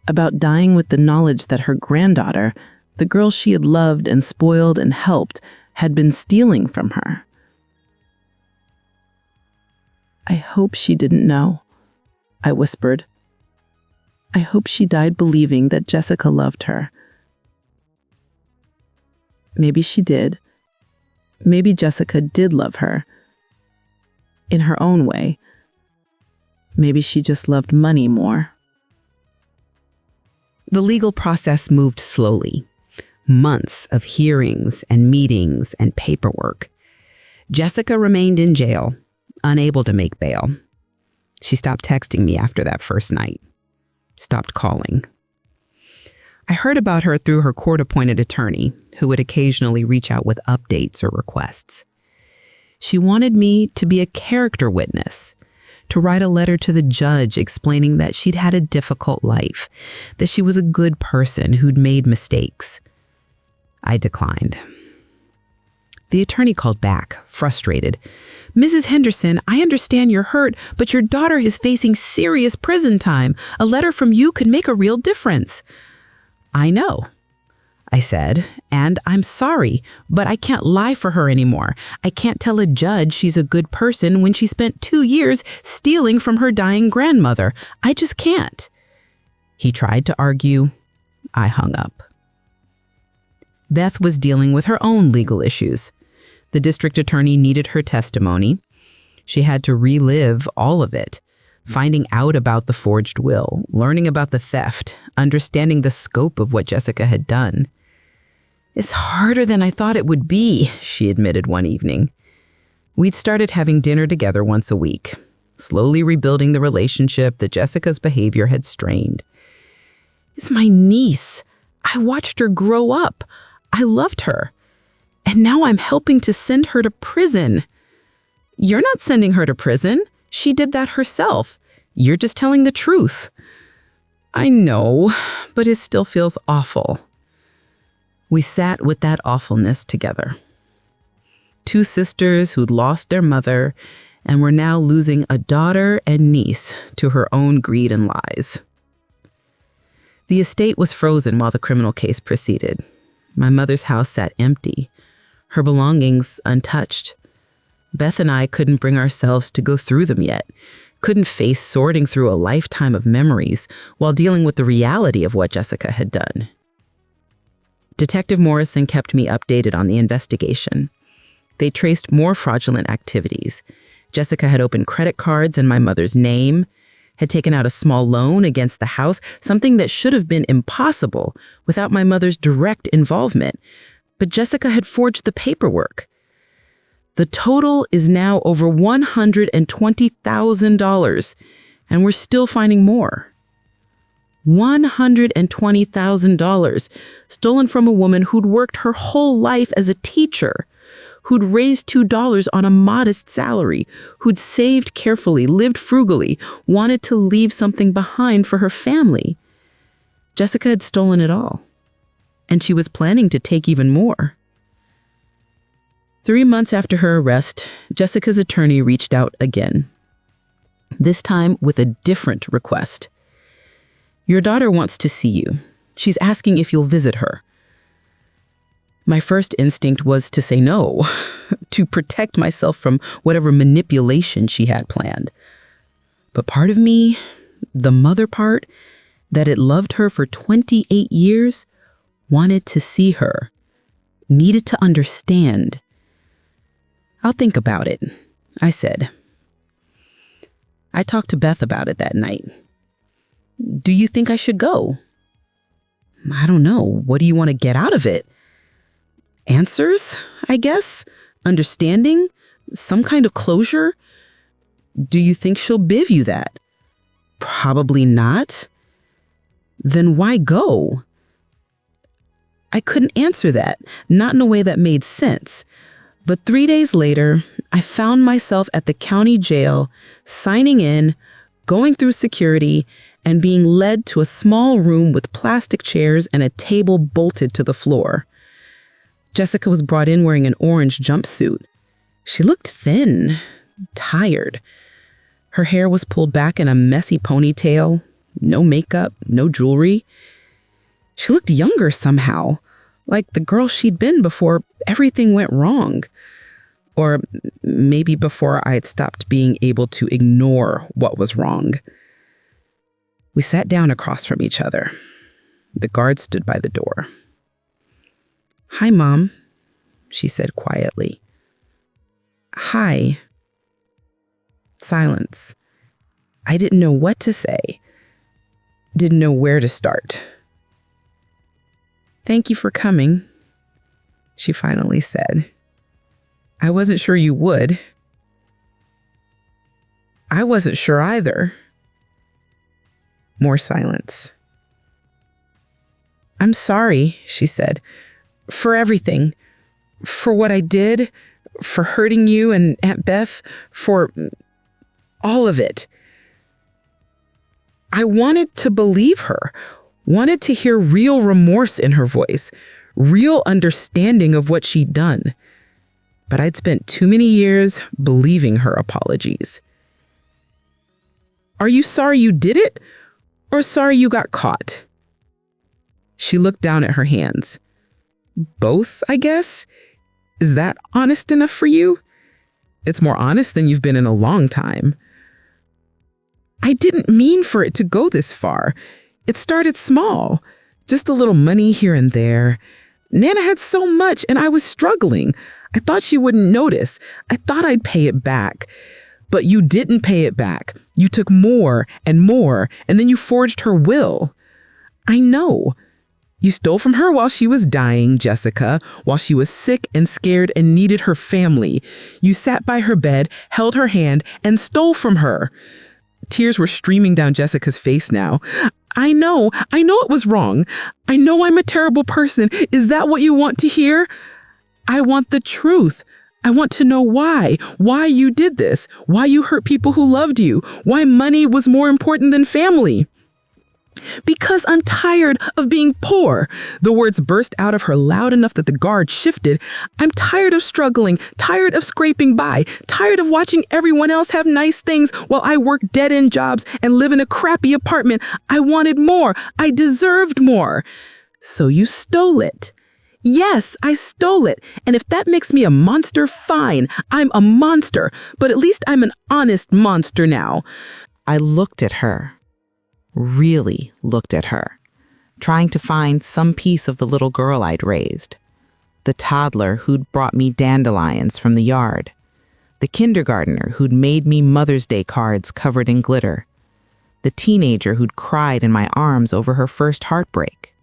about dying with the knowledge that her granddaughter, the girl she had loved and spoiled and helped, had been stealing from her. I hope she didn't know, I whispered. I hope she died believing that Jessica loved her. Maybe she did. Maybe Jessica did love her. In her own way. Maybe she just loved money more. The legal process moved slowly. Months of hearings and meetings and paperwork. Jessica remained in jail, unable to make bail. She stopped texting me after that first night. Stopped calling. I heard about her through her court-appointed attorney, who would occasionally reach out with updates or requests. She wanted me to be a character witness, to write a letter to the judge explaining that she'd had a difficult life, that she was a good person who'd made mistakes. I declined. The attorney called back, frustrated. Mrs. Henderson, I understand you're hurt, but your daughter is facing serious prison time. A letter from you could make a real difference. I know, I said, and I'm sorry, but I can't lie for her anymore. I can't tell a judge she's a good person when she spent 2 years stealing from her dying grandmother. I just can't. He tried to argue. I hung up. Beth was dealing with her own legal issues. The district attorney needed her testimony. She had to relive all of it, finding out about the forged will, learning about the theft, understanding the scope of what Jessica had done. "It's harder than I thought it would be," she admitted one evening. We'd started having dinner together once a week, slowly rebuilding the relationship that Jessica's behavior had strained. "It's my niece. I watched her grow up. I loved her. And now I'm helping to send her to prison." "You're not sending her to prison. She did that herself. You're just telling the truth." "I know, but it still feels awful." We sat with that awfulness together. Two sisters who'd lost their mother and were now losing a daughter and niece to her own greed and lies. The estate was frozen while the criminal case proceeded. My mother's house sat empty, her belongings untouched. Beth and I couldn't bring ourselves to go through them yet, couldn't face sorting through a lifetime of memories while dealing with the reality of what Jessica had done. Detective Morrison kept me updated on the investigation. They traced more fraudulent activities. Jessica had opened credit cards in my mother's name, had taken out a small loan against the house, something that should have been impossible without my mother's direct involvement. But Jessica had forged the paperwork. The total is now over $120,000, and we're still finding more. $120,000 stolen from a woman who'd worked her whole life as a teacher, who'd raised $2 on a modest salary, who'd saved carefully, lived frugally, wanted to leave something behind for her family. Jessica had stolen it all, and she was planning to take even more. 3 months after her arrest, Jessica's attorney reached out again, this time with a different request. "Your daughter wants to see you. She's asking if you'll visit her." My first instinct was to say no, to protect myself from whatever manipulation she had planned. But part of me, the mother part, that had loved her for 28 years, wanted to see her, needed to understand. "I'll think about it," I said. I talked to Beth about it that night. "Do you think I should go?" "I don't know. What do you want to get out of it?" "Answers, I guess. Understanding. Some kind of closure." "Do you think she'll give you that?" "Probably not." "Then why go?" I couldn't answer that, not in a way that made sense. But 3 days later, I found myself at the county jail, signing in, going through security, and being led to a small room with plastic chairs and a table bolted to the floor. Jessica was brought in wearing an orange jumpsuit. She looked thin, tired. Her hair was pulled back in a messy ponytail, no makeup, no jewelry. She looked younger somehow, like the girl she'd been before everything went wrong. Or maybe before I had stopped being able to ignore what was wrong. We sat down across from each other. The guard stood by the door. "Hi, Mom," she said quietly. "Hi." Silence. I didn't know what to say. Didn't know where to start. "Thank you for coming," she finally said. "I wasn't sure you would." "I wasn't sure either." More silence. "I'm sorry," she said, "for everything. For what I did, for hurting you and Aunt Beth, for all of it." I wanted to believe her, wanted to hear real remorse in her voice, real understanding of what she'd done. But I'd spent too many years believing her apologies. "Are you sorry you did it, or sorry you got caught?" She looked down at her hands. "Both, I guess. Is that honest enough for you? It's more honest than you've been in a long time." "I didn't mean for it to go this far. It started small. Just a little money here and there. Nana had so much and I was struggling. I thought she wouldn't notice. I thought I'd pay it back. But you didn't pay it back. You took more, and then you forged her will. I know. You stole from her while she was dying, Jessica, while she was sick and scared and needed her family. You sat by her bed, held her hand, and stole from her. Tears were streaming down Jessica's face now. I know it was wrong. I know I'm a terrible person. Is that what you want to hear? I want the truth. I want to know why you did this, why you hurt people who loved you, why money was more important than family. Because I'm tired of being poor. The words burst out of her loud enough that the guard shifted. I'm tired of struggling, tired of scraping by, tired of watching everyone else have nice things while I work dead-end jobs and live in a crappy apartment. I wanted more. I deserved more. So you stole it. Yes, I stole it. And if that makes me a monster, fine. I'm a monster, but at least I'm an honest monster now. I looked at her. Really looked at her, trying to find some piece of the little girl I'd raised. The toddler who'd brought me dandelions from the yard. The kindergartner who'd made me Mother's Day cards covered in glitter. The teenager who'd cried in my arms over her first heartbreak.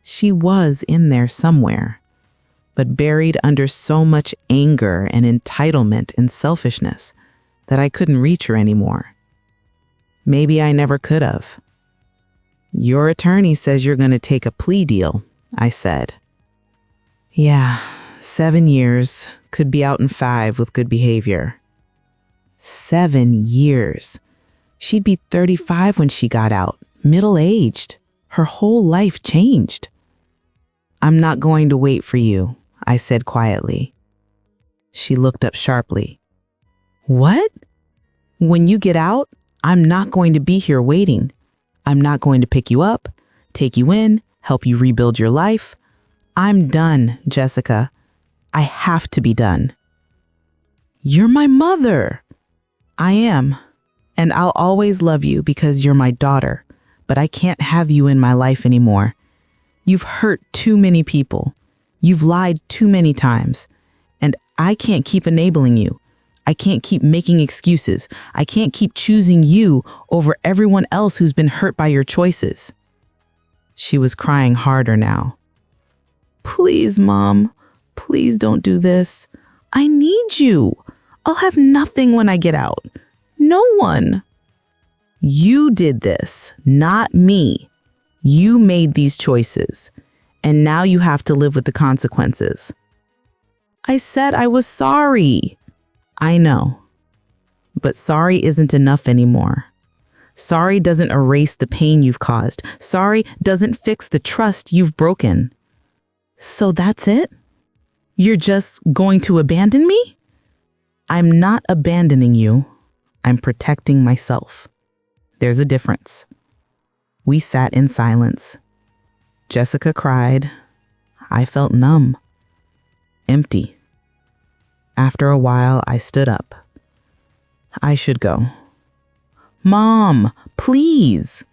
She was in there somewhere, but buried under so much anger and entitlement and selfishness that I couldn't reach her anymore. Maybe I never could have. Your attorney says you're going to take a plea deal, I said. Yeah, 7 years, could be out in 5 with good behavior. 7 years. She'd be 35 when she got out, middle-aged. Her whole life changed. I'm not going to wait for you, I said quietly. She looked up sharply. What? When you get out, I'm not going to be here waiting. I'm not going to pick you up, take you in, help you rebuild your life. I'm done, Jessica. I have to be done. You're my mother. I am, and I'll always love you because you're my daughter, but I can't have you in my life anymore. You've hurt too many people. You've lied too many times, and I can't keep enabling you. I can't keep making excuses. I can't keep choosing you over everyone else who's been hurt by your choices. She was crying harder now. Please, Mom, please don't do this. I need you. I'll have nothing when I get out. No one. You did this, not me. You made these choices, and now you have to live with the consequences. I said I was sorry. I know, but sorry isn't enough anymore. Sorry doesn't erase the pain you've caused. Sorry doesn't fix the trust you've broken. So that's it? You're just going to abandon me? I'm not abandoning you. I'm protecting myself. There's a difference. We sat in silence. Jessica cried. I felt numb, empty. After a while, I stood up. I should go. Mom, please.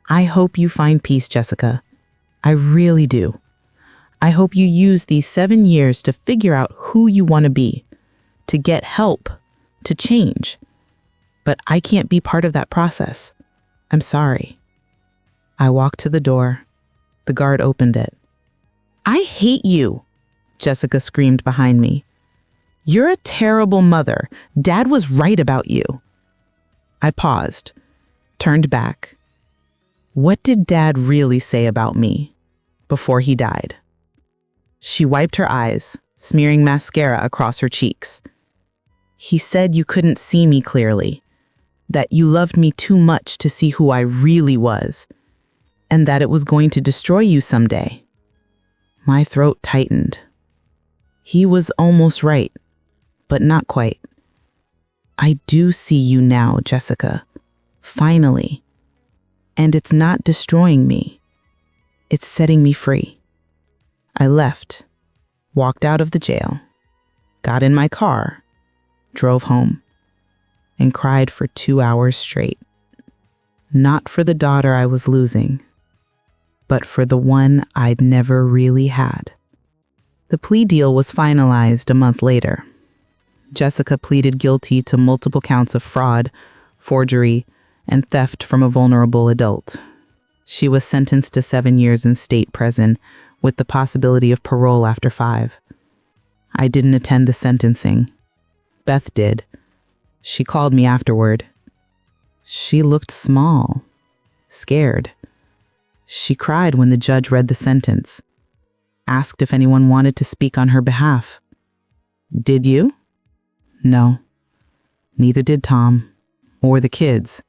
I hope you find peace, Jessica. I really do. I hope you use these 7 years to figure out who you want to be, to get help, to change. But I can't be part of that process. I'm sorry. I walked to the door. The guard opened it. I hate you, Jessica screamed behind me. You're a terrible mother. Dad was right about you. I paused, turned back. What did Dad really say about me before he died? She wiped her eyes, smearing mascara across her cheeks. He said you couldn't see me clearly, that you loved me too much to see who I really was, and that it was going to destroy you someday. My throat tightened. He was almost right. But not quite. I do see you now, Jessica. Finally. And it's not destroying me. It's setting me free. I left, walked out of the jail, got in my car, drove home, and cried for 2 hours straight. Not for the daughter I was losing, but for the one I'd never really had. The plea deal was finalized a month later. Jessica pleaded guilty to multiple counts of fraud, forgery, and theft from a vulnerable adult. She was sentenced to 7 years in state prison with the possibility of parole after 5. I didn't attend the sentencing. Beth did. She called me afterward. She looked small, scared. She cried when the judge read the sentence, asked if anyone wanted to speak on her behalf. Did you? No. Neither did Tom, or the kids.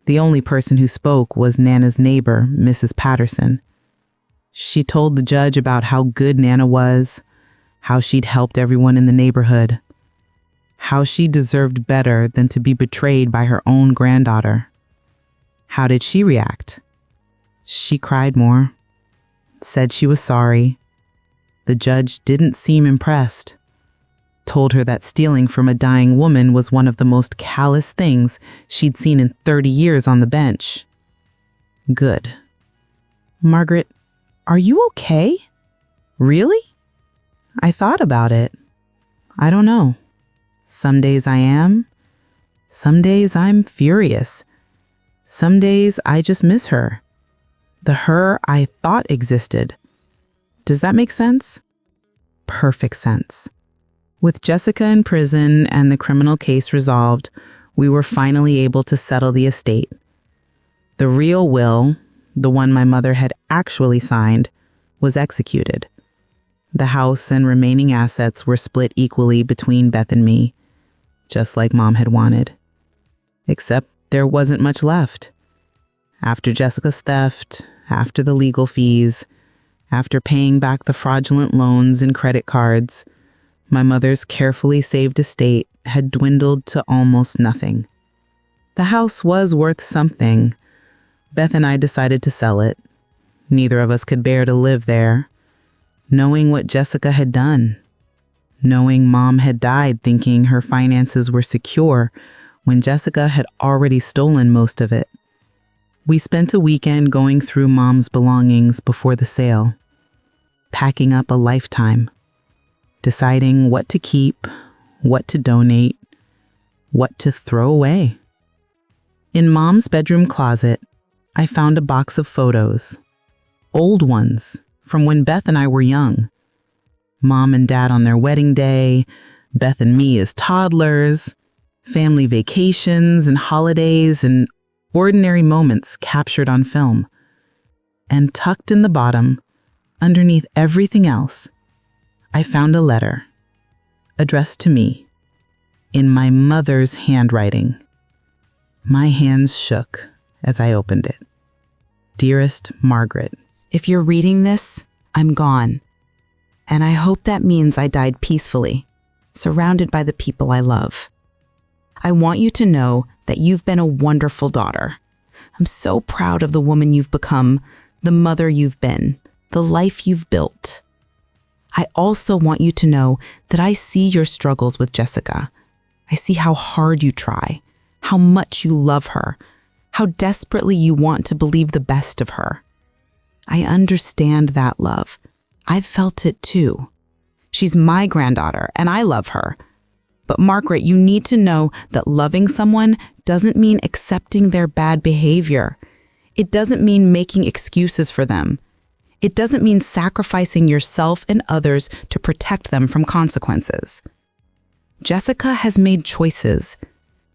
The only person who spoke was Nana's neighbor, Mrs. Patterson. She told the judge about how good Nana was, how she'd helped everyone in the neighborhood, how she deserved better than to be betrayed by her own granddaughter. How did she react? She cried more, said she was sorry. The judge didn't seem impressed, told her that stealing from a dying woman was one of the most callous things she'd seen in 30 years on the bench. Good. Margaret, are you okay? Really? I thought about it. I don't know. Some days I am. Some days I'm furious. Some days I just miss her. The her I thought existed. Does that make sense? Perfect sense. With Jessica in prison and the criminal case resolved, we were finally able to settle the estate. The real will, the one my mother had actually signed, was executed. The house and remaining assets were split equally between Beth and me, just like Mom had wanted. Except there wasn't much left. After Jessica's theft, after the legal fees, after paying back the fraudulent loans and credit cards, my mother's carefully saved estate had dwindled to almost nothing. The house was worth something. Beth and I decided to sell it. Neither of us could bear to live there. Knowing what Jessica had done, knowing Mom had died thinking her finances were secure when Jessica had already stolen most of it. We spent a weekend going through Mom's belongings before the sale, packing up a lifetime, deciding what to keep, what to donate, what to throw away. In Mom's bedroom closet, I found a box of photos, old ones from when Beth and I were young. Mom and Dad on their wedding day, Beth and me as toddlers, family vacations and holidays and ordinary moments captured on film. And tucked in the bottom, underneath everything else, I found a letter, addressed to me, in my mother's handwriting. My hands shook as I opened it. Dearest Margaret, If you're reading this, I'm gone. And I hope that means I died peacefully, surrounded by the people I love. I want you to know that you've been a wonderful daughter. I'm so proud of the woman you've become, the mother you've been, the life you've built. I also want you to know that I see your struggles with Jessica. I see how hard you try, how much you love her, how desperately you want to believe the best of her. I understand that love. I've felt it too. She's my granddaughter and I love her. But Margaret, you need to know that loving someone doesn't mean accepting their bad behavior. It doesn't mean making excuses for them. It doesn't mean sacrificing yourself and others to protect them from consequences. Jessica has made choices,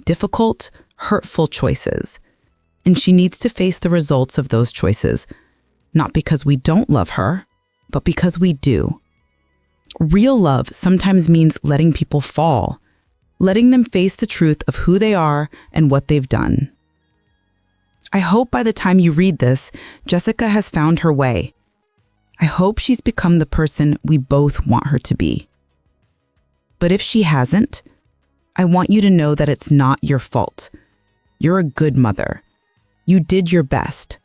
difficult, hurtful choices, and she needs to face the results of those choices, not because we don't love her, but because we do. Real love sometimes means letting people fall, letting them face the truth of who they are and what they've done. I hope by the time you read this, Jessica has found her way. I hope she's become the person we both want her to be. But if she hasn't, I want you to know that it's not your fault. You're a good mother. You did your best.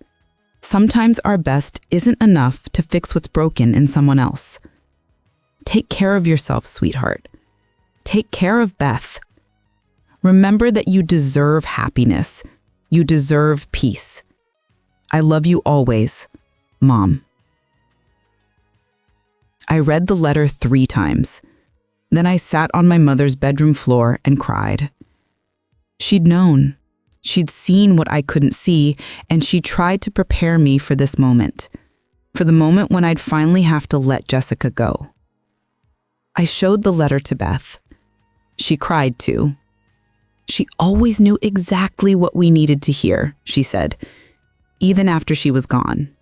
Sometimes our best isn't enough to fix what's broken in someone else. Take care of yourself, sweetheart. Take care of Beth. Remember that you deserve happiness. You deserve peace. I love you always. Mom. I read the letter 3 times. Then I sat on my mother's bedroom floor and cried. She'd known. She'd seen what I couldn't see, and she tried to prepare me for this moment, for the moment when I'd finally have to let Jessica go. I showed the letter to Beth. She cried too. She always knew exactly what we needed to hear, she said, even after she was gone.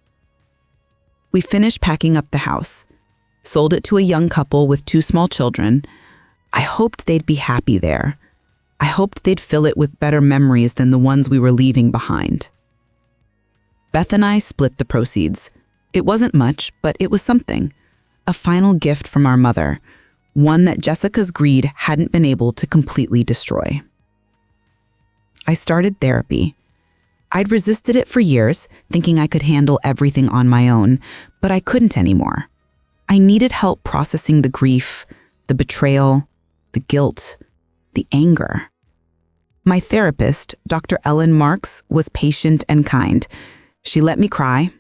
We finished packing up the house, sold it to a young couple with 2 small children. I hoped they'd be happy there. I hoped they'd fill it with better memories than the ones we were leaving behind. Beth and I split the proceeds. It wasn't much, but it was something. A final gift from our mother, one that Jessica's greed hadn't been able to completely destroy. I started therapy. I'd resisted it for years, thinking I could handle everything on my own, but I couldn't anymore. I needed help processing the grief, the betrayal, the guilt, the anger. My therapist, Dr. Ellen Marks, was patient and kind. She let me cry,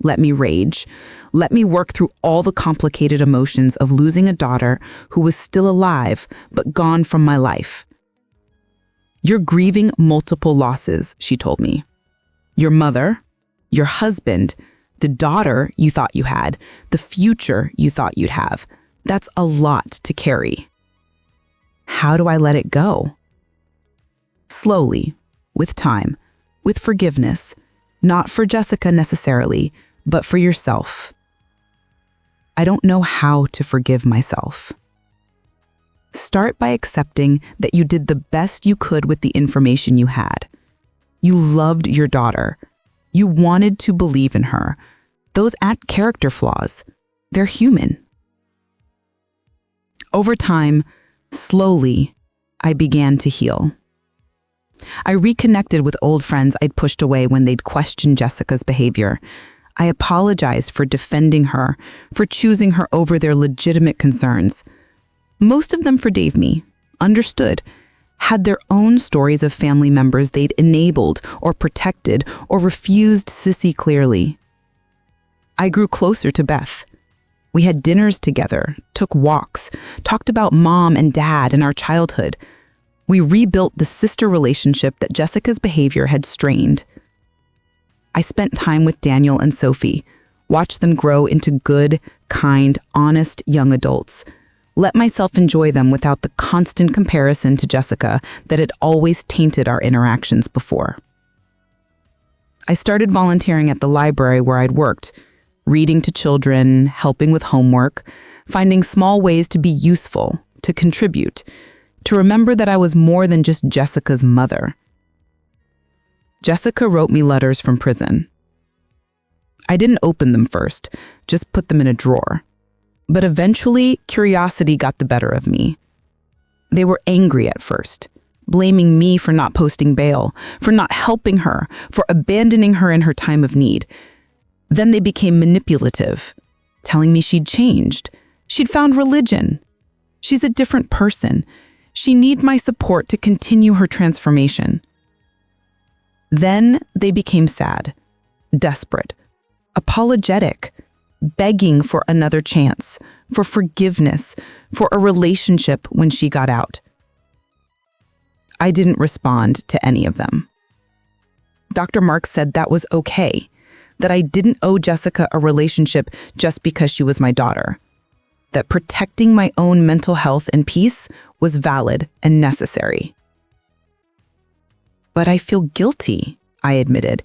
let me rage, let me work through all the complicated emotions of losing a daughter who was still alive but gone from my life. You're grieving multiple losses, she told me. Your mother, your husband, the daughter you thought you had, the future you thought you'd have. That's a lot to carry. How do I let it go? Slowly, with time, with forgiveness, not for Jessica necessarily, but for yourself. I don't know how to forgive myself. Start by accepting that you did the best you could with the information you had. You loved your daughter. You wanted to believe in her. Those aren't character flaws. They're human. Over time, slowly, I began to heal. I reconnected with old friends I'd pushed away when they'd questioned Jessica's behavior. I apologized for defending her, for choosing her over their legitimate concerns. Most of them forgave me, understood, had their own stories of family members they'd enabled or protected or refused to see clearly. I grew closer to Beth. We had dinners together, took walks, talked about Mom and Dad and our childhood. We rebuilt the sister relationship that Jessica's behavior had strained. I spent time with Daniel and Sophie, watched them grow into good, kind, honest young adults. Let myself enjoy them without the constant comparison to Jessica that had always tainted our interactions before. I started volunteering at the library where I'd worked, reading to children, helping with homework, finding small ways to be useful, to contribute, to remember that I was more than just Jessica's mother. Jessica wrote me letters from prison. I didn't open them first, just put them in a drawer. But eventually, curiosity got the better of me. They were angry at first, blaming me for not posting bail, for not helping her, for abandoning her in her time of need. Then they became manipulative, telling me she'd changed. She'd found religion. She's a different person. She needs my support to continue her transformation. Then they became sad, desperate, apologetic, begging for another chance, for forgiveness, for a relationship when she got out. I didn't respond to any of them. Dr. Marks said that was okay, that I didn't owe Jessica a relationship just because she was my daughter, that protecting my own mental health and peace was valid and necessary. But I feel guilty, I admitted.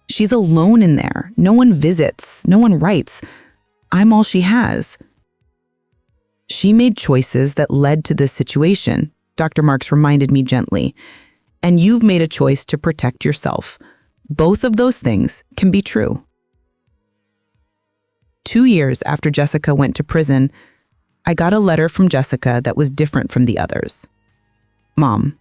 She's alone in there. No one visits. No one writes. I'm all she has. She made choices that led to this situation, Dr. Marks reminded me gently. And you've made a choice to protect yourself. Both of those things can be true. 2 years after Jessica went to prison, I got a letter from Jessica that was different from the others. Mom,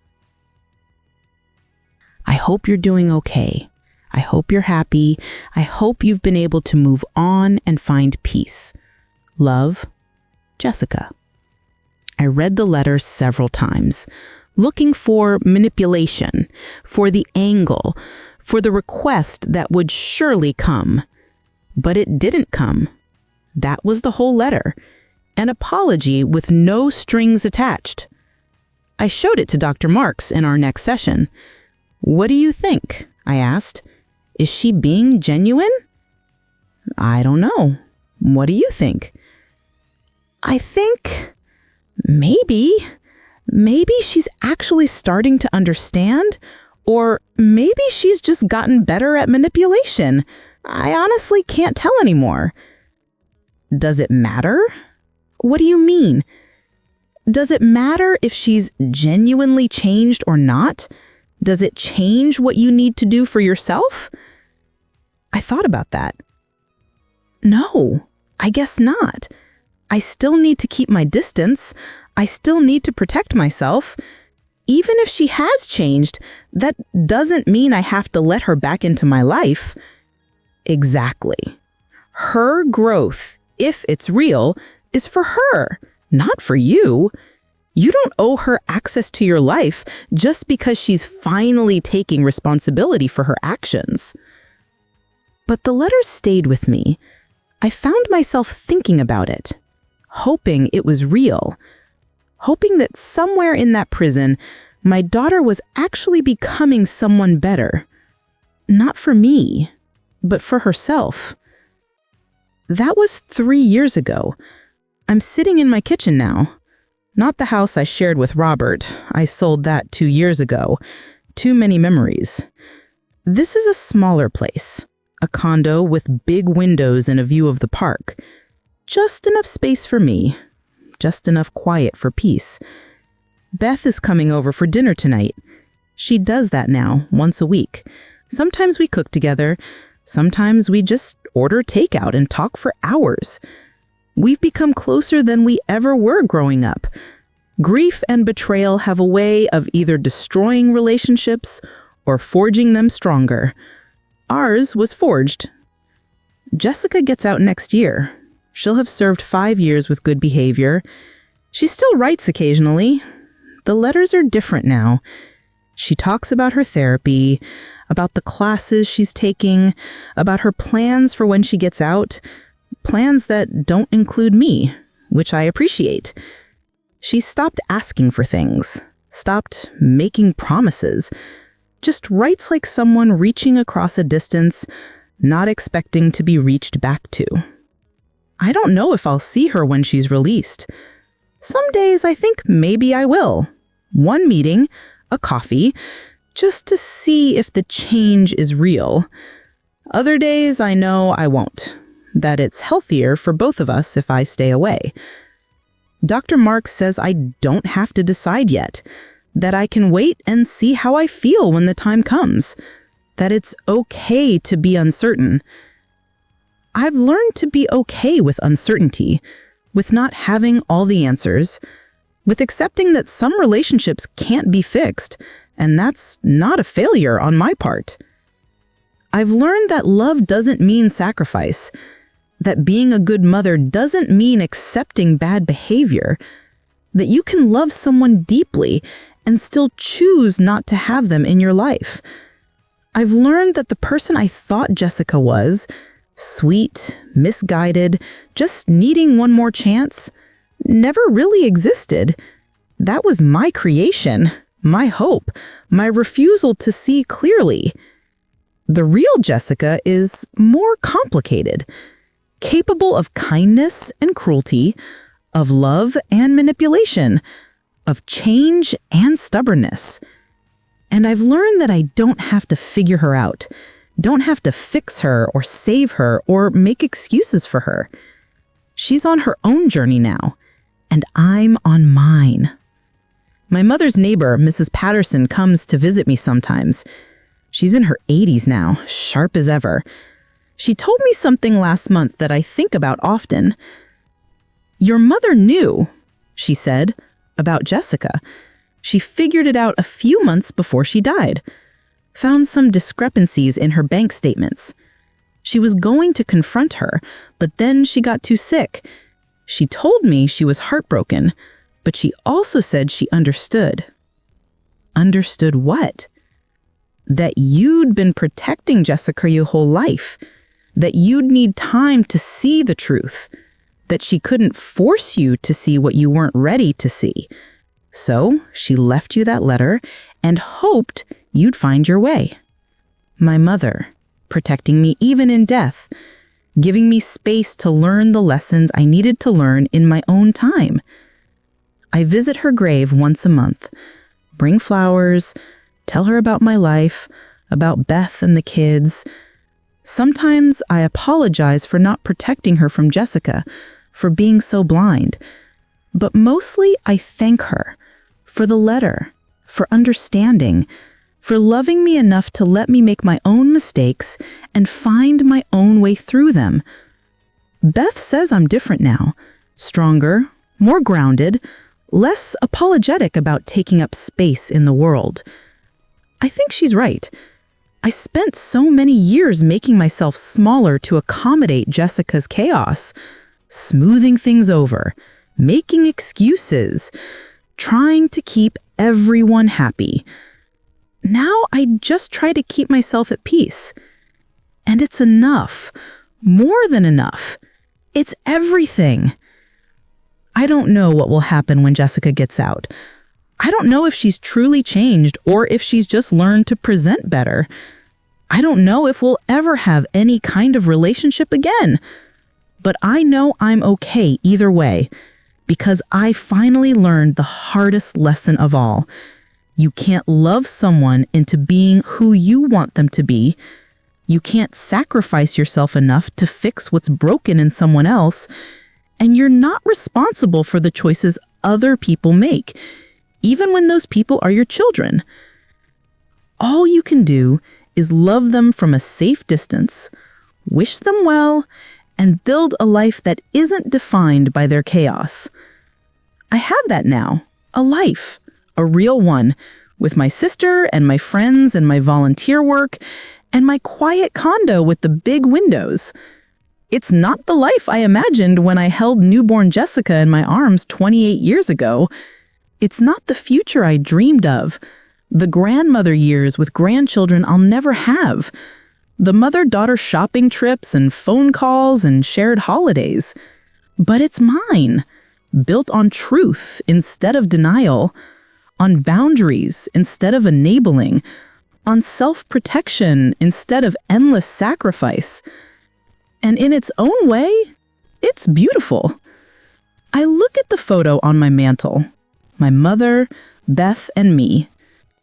I hope you're doing okay. I hope you're happy. I hope you've been able to move on and find peace. Love, Jessica. I read the letter several times, looking for manipulation, for the angle, for the request that would surely come. But it didn't come. That was the whole letter. An apology with no strings attached. I showed it to Dr. Marks in our next session. "What do you think?" I asked. "Is she being genuine?" "I don't know. What do you think?" "I think maybe she's actually starting to understand, or maybe she's just gotten better at manipulation. I honestly can't tell anymore." "Does it matter?" "What do you mean? Does it matter if she's genuinely changed or not? Does it change what you need to do for yourself?" I thought about that. No, I guess not. I still need to keep my distance. I still need to protect myself. Even if she has changed, that doesn't mean I have to let her back into my life. Exactly. Her growth, if it's real, is for her, not for you. You don't owe her access to your life just because she's finally taking responsibility for her actions. But the letter stayed with me. I found myself thinking about it, hoping it was real, hoping that somewhere in that prison, my daughter was actually becoming someone better. Not for me, but for herself. That was 3 years ago. I'm sitting in my kitchen now. Not the house I shared with Robert. I sold that 2 years ago. Too many memories. This is a smaller place. A condo with big windows and a view of the park. Just enough space for me. Just enough quiet for peace. Beth is coming over for dinner tonight. She does that now, once a week. Sometimes we cook together. Sometimes we just order takeout and talk for hours. We've become closer than we ever were growing up. Grief and betrayal have a way of either destroying relationships or forging them stronger. Ours was forged. Jessica gets out next year. She'll have served 5 years with good behavior. She still writes occasionally. The letters are different now. She talks about her therapy, about the classes she's taking, about her plans for when she gets out, plans that don't include me, which I appreciate. She stopped asking for things, stopped making promises, just writes like someone reaching across a distance, not expecting to be reached back to. I don't know if I'll see her when she's released. Some days I think maybe I will. One meeting, a coffee, just to see if the change is real. Other days I know I won't, that it's healthier for both of us if I stay away. Dr. Marks says I don't have to decide yet, that I can wait and see how I feel when the time comes, that it's okay to be uncertain. I've learned to be okay with uncertainty, with not having all the answers, with accepting that some relationships can't be fixed, and that's not a failure on my part. I've learned that love doesn't mean sacrifice, that being a good mother doesn't mean accepting bad behavior, that you can love someone deeply and still choose not to have them in your life. I've learned that the person I thought Jessica was, sweet, misguided, just needing one more chance, never really existed. That was my creation, my hope, my refusal to see clearly. The real Jessica is more complicated, capable of kindness and cruelty, of love and manipulation, of change and stubbornness. And I've learned that I don't have to figure her out, don't have to fix her or save her or make excuses for her. She's on her own journey now, and I'm on mine. My mother's neighbor, Mrs. Patterson, comes to visit me sometimes. She's in her 80s now, sharp as ever. She told me something last month that I think about often. "Your mother knew," she said, about Jessica. She figured it out a few months before she died. Found some discrepancies in her bank statements. She was going to confront her, but then she got too sick. She told me she was heartbroken, but she also said she understood. Understood what? That you'd been protecting Jessica your whole life. that you'd need time to see the truth, that she couldn't force you to see what you weren't ready to see. So she left you that letter and hoped you'd find your way. My mother, protecting me even in death, giving me space to learn the lessons I needed to learn in my own time. I visit her grave once a month, bring flowers, tell her about my life, about Beth and the kids. Sometimes I apologize for not protecting her from Jessica, for being so blind. But mostly I thank her for the letter, for understanding, for loving me enough to let me make my own mistakes and find my own way through them. Beth says I'm different now, stronger, more grounded, less apologetic about taking up space in the world. I think she's right. I spent so many years making myself smaller to accommodate Jessica's chaos, smoothing things over, making excuses, trying to keep everyone happy. Now I just try to keep myself at peace. And it's enough, more than enough. It's everything. I don't know what will happen when Jessica gets out. I don't know if she's truly changed or if she's just learned to present better. I don't know if we'll ever have any kind of relationship again. But I know I'm okay either way, because I finally learned the hardest lesson of all. You can't love someone into being who you want them to be. You can't sacrifice yourself enough to fix what's broken in someone else. And you're not responsible for the choices other people make, even when those people are your children. All you can do is love them from a safe distance, wish them well, and build a life that isn't defined by their chaos. I have that now, a life, a real one, with my sister and my friends and my volunteer work and my quiet condo with the big windows. It's not the life I imagined when I held newborn Jessica in my arms 28 years ago. It's not the future I dreamed of, the grandmother years with grandchildren I'll never have, the mother-daughter shopping trips and phone calls and shared holidays. But it's mine, built on truth instead of denial, on boundaries instead of enabling, on self-protection instead of endless sacrifice. And in its own way, it's beautiful. I look at the photo on my mantle, my mother, Beth, and me,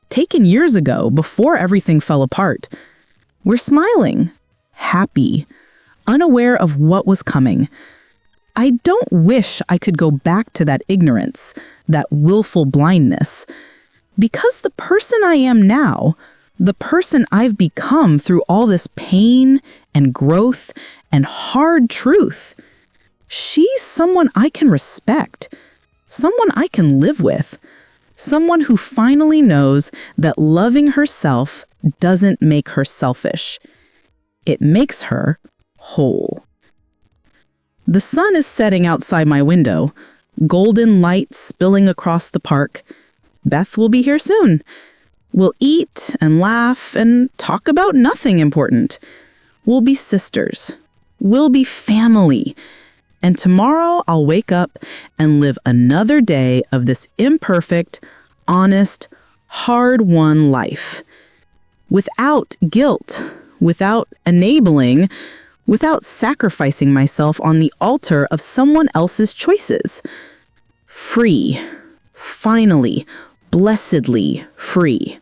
taken years ago before everything fell apart. We're smiling, happy, unaware of what was coming. I don't wish I could go back to that ignorance, that willful blindness, because the person I am now, the person I've become through all this pain and growth and hard truth, she's someone I can respect, someone I can live with, someone who finally knows that loving herself doesn't make her selfish. It makes her whole. The sun is setting outside my window, golden light spilling across the park. Beth will be here soon. We'll eat and laugh and talk about nothing important. We'll be sisters. We'll be family. And tomorrow I'll wake up and live another day of this imperfect, honest, hard-won life. Without guilt, without enabling, without sacrificing myself on the altar of someone else's choices. Free. Finally, blessedly free.